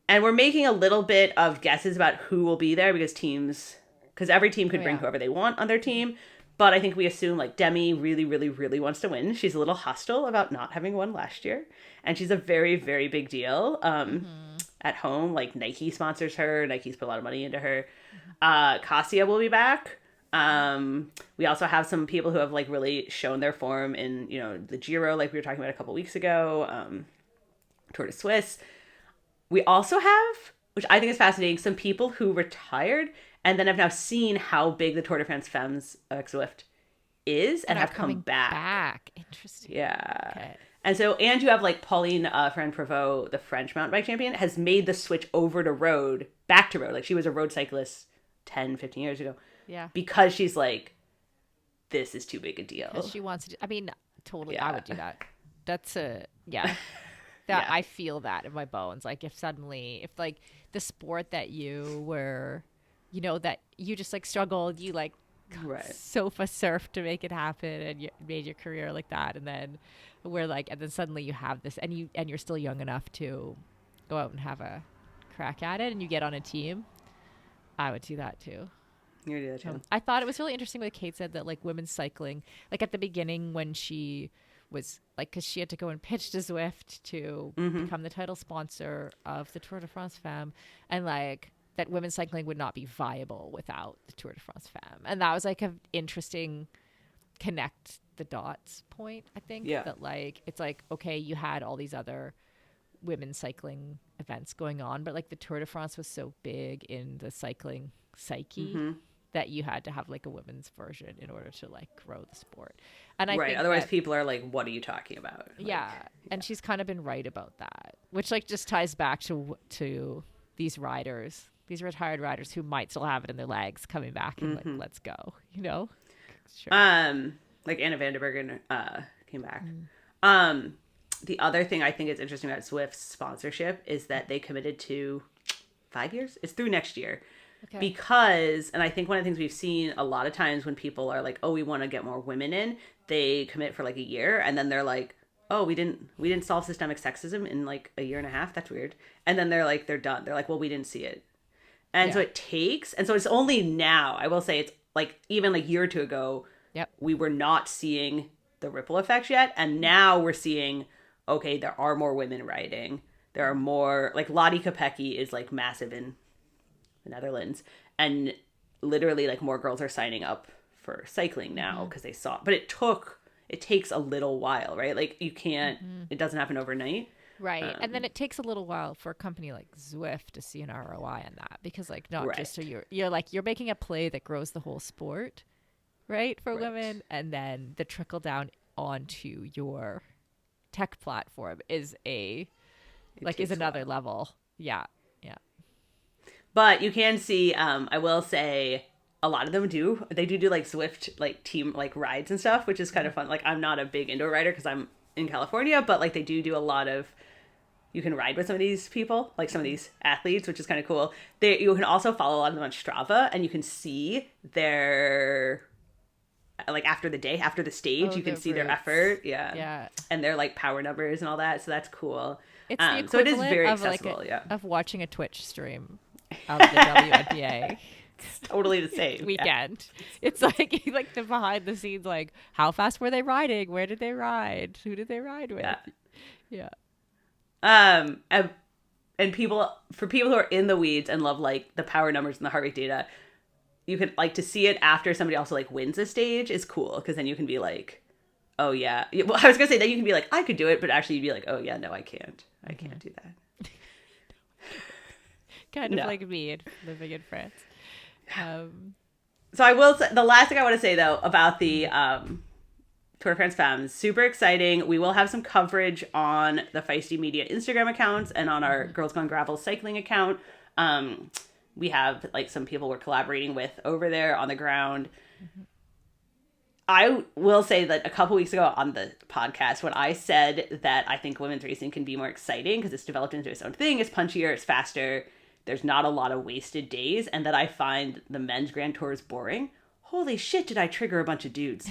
And we're making a little bit of guesses about who will be there because every team could bring whoever they want on their team. But I think we assume like Demi really, really, really wants to win. She's a little hostile about not having won last year. And she's a very, very big deal at home. Like Nike sponsors her. Nike's put a lot of money into her. Kasia will be back. We also have some people who have like really shown their form in, the Giro, like we were talking about a couple weeks ago, Tour de Suisse. We also have, which I think is fascinating, some people who retired and then have now seen how big the Tour de France Femmes Zwift is and have come back. Interesting. Yeah. Okay. And you have like Pauline Ferrand-Prévot, the French mountain bike champion, has made the switch over to road, back to road. Like she was a road cyclist 10, 15 years ago. Yeah. Because she's like, this is too big a deal. Because she wants to. I mean, totally. Yeah. I would do that. That's I feel that in my bones. Like if like the sport that you were, that you just like struggled, you like sofa surfed to make it happen and you made your career like that. And then and then suddenly you have this and you're still young enough to go out and have a crack at it and you get on a team. I would do that too. You would do that too. I thought it was really interesting what Kate said that like women's cycling, like at the beginning when she was like, because she had to go and pitch to Zwift to become the title sponsor of the Tour de France Femmes, and like that women's cycling would not be viable without the Tour de France Femmes. And that was like an interesting connect the dots point, I think. Yeah. That like, it's like, okay, you had all these other women's cycling events going on, but like the Tour de France was so big in the cycling psyche that you had to have like a women's version in order to like grow the sport. And I think otherwise people are like, what are you talking about? Yeah. And she's kind of been right about that, which like just ties back to these riders, these retired riders who might still have it in their legs coming back and like, let's go, Sure. Like Anna van der Bergen came back. The other thing I think is interesting about Zwift's sponsorship is that they committed to 5 years. It's through next year. Okay. Because, and I think one of the things we've seen a lot of times when people are like, oh, we want to get more women in, they commit for like a year and then they're like, oh, we didn't solve systemic sexism in like a year and a half. That's weird. And then they're done. They're like, well, we didn't see it. And so so it's only now, I will say it's like even like a year or two ago, we were not seeing the ripple effects yet. And now we're seeing, okay, there are more women riding. There are more, like Lottie Kopecky is like massive in the Netherlands. And literally like more girls are signing up for cycling now because they saw, but it takes a little while, right? Like you can't, it doesn't happen overnight. Right. And then it takes a little while for a company like Zwift to see an ROI on that because like not just so you're making a play that grows the whole sport, right? For women. And then the trickle down onto your tech platform is another level. Yeah. Yeah. But you can see, I will say a lot of them do like Zwift, like team, like rides and stuff, which is kind of fun. Like I'm not a big indoor rider because I'm in California, but like they do a lot of, you can ride with some of these people, like some of these athletes, which is kind of cool. You can also follow a lot of them on Strava and you can see their, like after the stage, you can see their effort. Yeah. And their like power numbers and all that. So that's cool. It's the equivalent so it is very of accessible. of watching a Twitch stream of the WNBA. It's totally the same weekend. Yeah. It's like the behind the scenes, like how fast were they riding? Where did they ride? Who did they ride with? Yeah. And for people who are in the weeds and love like the power numbers and the heart rate data, you can like to see it after somebody also like wins a stage is cool because then you can be like, oh yeah. Well, I was gonna say then you can be like, I could do it, but actually you'd be like, oh yeah, no, I can't. I can't do that. Kind of like me living in France. So I will say, the last thing I want to say, though, about the Tour de France Femmes, super exciting. We will have some coverage on the Feisty Media Instagram accounts and on our Girls Gone Gravel cycling account. We have, like, some people we're collaborating with over there on the ground. I will say that a couple weeks ago on the podcast, when I said that I think women's racing can be more exciting because it's developed into its own thing, it's punchier, it's faster, there's not a lot of wasted days, and that I find the men's Grand Tours boring, holy shit, did I trigger a bunch of dudes.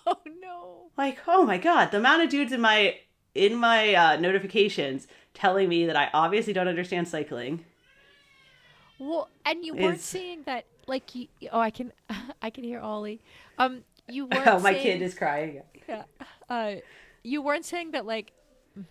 Oh, no. Like, oh my God, the amount of dudes in my notifications telling me that I obviously don't understand cycling. Well, and you weren't saying that, like, I can hear Ollie. You weren't Oh, my saying, kid is crying. Yeah. You weren't saying that, like,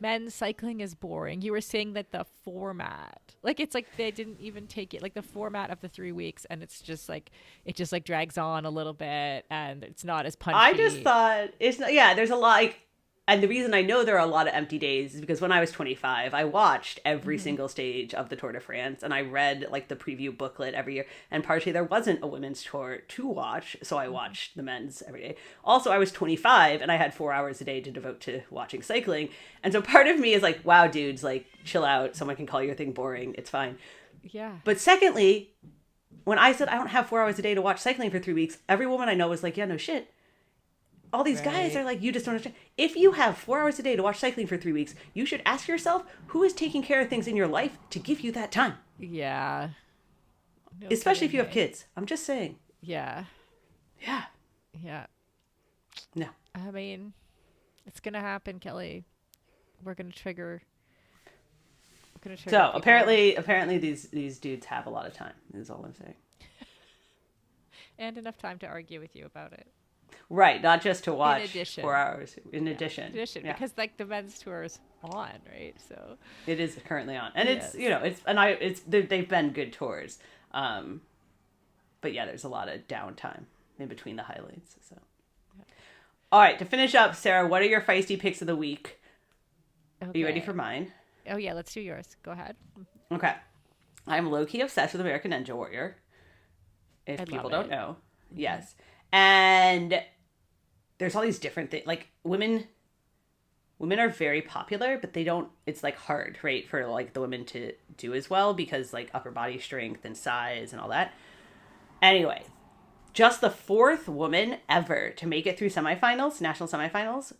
men's cycling is boring. You were saying that the format, like, it's like they didn't even take it, like, the format of the 3 weeks, and it's just like it just like drags on a little bit, and it's not as punchy. I just thought it's not. Yeah, there's a lot. Like, and the reason I know there are a lot of empty days is because when I was 25, I watched every single stage of the Tour de France, and I read, like, the preview booklet every year. And partially there wasn't a women's tour to watch, so I watched the men's every day. Also, I was 25, and I had 4 hours a day to devote to watching cycling. And so part of me is like, wow, dudes, like, chill out. Someone can call your thing boring. It's fine. Yeah. But secondly, when I said I don't have 4 hours a day to watch cycling for 3 weeks, every woman I know was like, yeah, no shit. All these guys are like, you just don't understand. If you have 4 hours a day to watch cycling for 3 weeks, you should ask yourself, who is taking care of things in your life to give you that time? Yeah. No Especially kidding, if you have eh? kids. I'm just saying. Yeah. Yeah. Yeah. No. I mean, it's gonna happen, Kelly. We're gonna trigger. So So apparently these dudes have a lot of time, is all I'm saying. And enough time to argue with you about it. Right, not just to watch In addition. 4 hours. In addition. Yeah. Because, like, the men's tour is on, right? So It is currently on. And Yes. they've been good tours. But yeah, there's a lot of downtime in between the highlights. So, all right, to finish up, Sarah, what are your feisty picks of the week? okay. Are you ready for mine? Oh yeah, let's do yours. Go ahead. Okay. I'm low-key obsessed with American Ninja Warrior. If I people love don't it. know. Yes. And there's all these different things. Like, women are very popular, but it's, like, hard, right, for, like, the women to do as well because, like, upper body strength and size and all that. Anyway, just the 4th woman ever to make it through semifinals, national semifinals,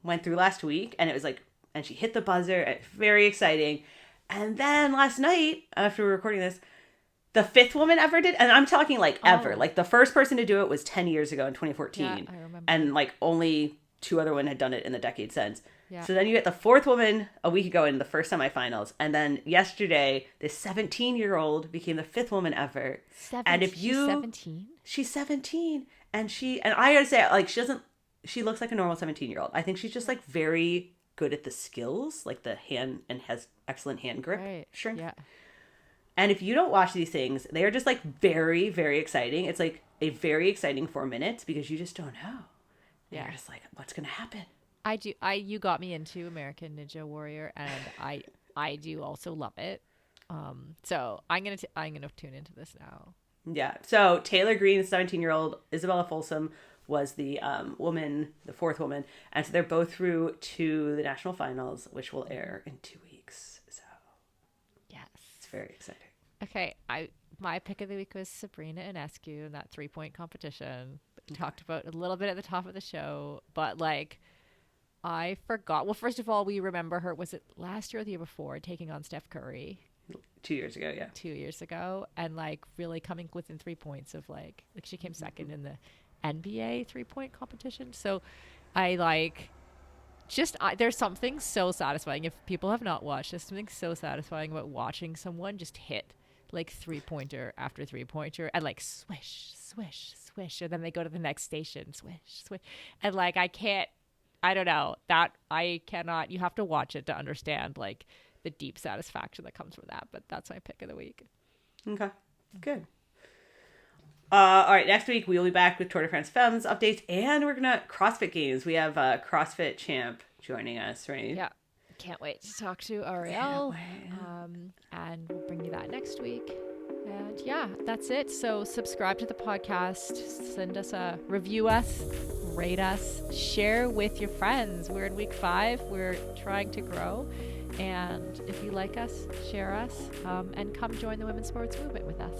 went through last week, and it was like, and she hit the buzzer. It's very exciting. And then last night, after we were recording this, the 5th woman ever did, and I'm talking, like, ever. Oh. Like, the first person to do it was 10 years ago in 2014. Yeah, I remember. And, like, only 2 other women had done it in the decade since. Yeah. So then you get the 4th woman a week ago in the first semifinals. And then yesterday, this 17-year-old became the 5th woman ever. And if you... She's 17? She's 17. And I gotta say, like, she looks like a normal 17-year-old. I think she's just, like, very good at the skills, like the hand, and has excellent hand grip strength. Yeah. And if you don't watch these things, they are just, like, very, very exciting. It's, like, a very exciting 4 minutes because you just don't know. Yeah. You're just like, what's going to happen? You got me into American Ninja Warrior, and I do also love it. So I'm gonna tune into this now. Yeah. So Taylor Green, 17-year-old, Isabella Folsom was the 4th woman. And so they're both through to the national finals, which will air in 2 weeks. So Yes. it's very exciting. Okay. My pick of the week was Sabrina Ionescu in that 3-point competition. We talked about a little bit at the top of the show, but, like, I forgot. Well, first of all, we remember her, was it last year or the year before, taking on Steph Curry? 2 years ago, yeah. 2 years ago, and, like, really coming within 3 points of, like she came second in the NBA 3-point competition. So I, like, there's something so satisfying. If people have not watched, there's something so satisfying about watching someone just hit, like, 3-pointer after 3-pointer and, like, swish, swish, swish, and then they go to the next station, swish, swish, and, like, I don't know, that I cannot, you have to watch it to understand, like, the deep satisfaction that comes from that. But that's my pick of the week. Okay, good. All right, next week we'll be back with Tour de France Femmes updates, and we're gonna CrossFit Games. We have a CrossFit champ joining us, right? Yeah, can't wait to talk to Ariel. And we'll bring you that next week. And yeah, that's it. So subscribe to the podcast, send us review us, rate us, share with your friends. We're in week 5. We're trying to grow. And if you like us, share us, and come join the women's sports movement with us.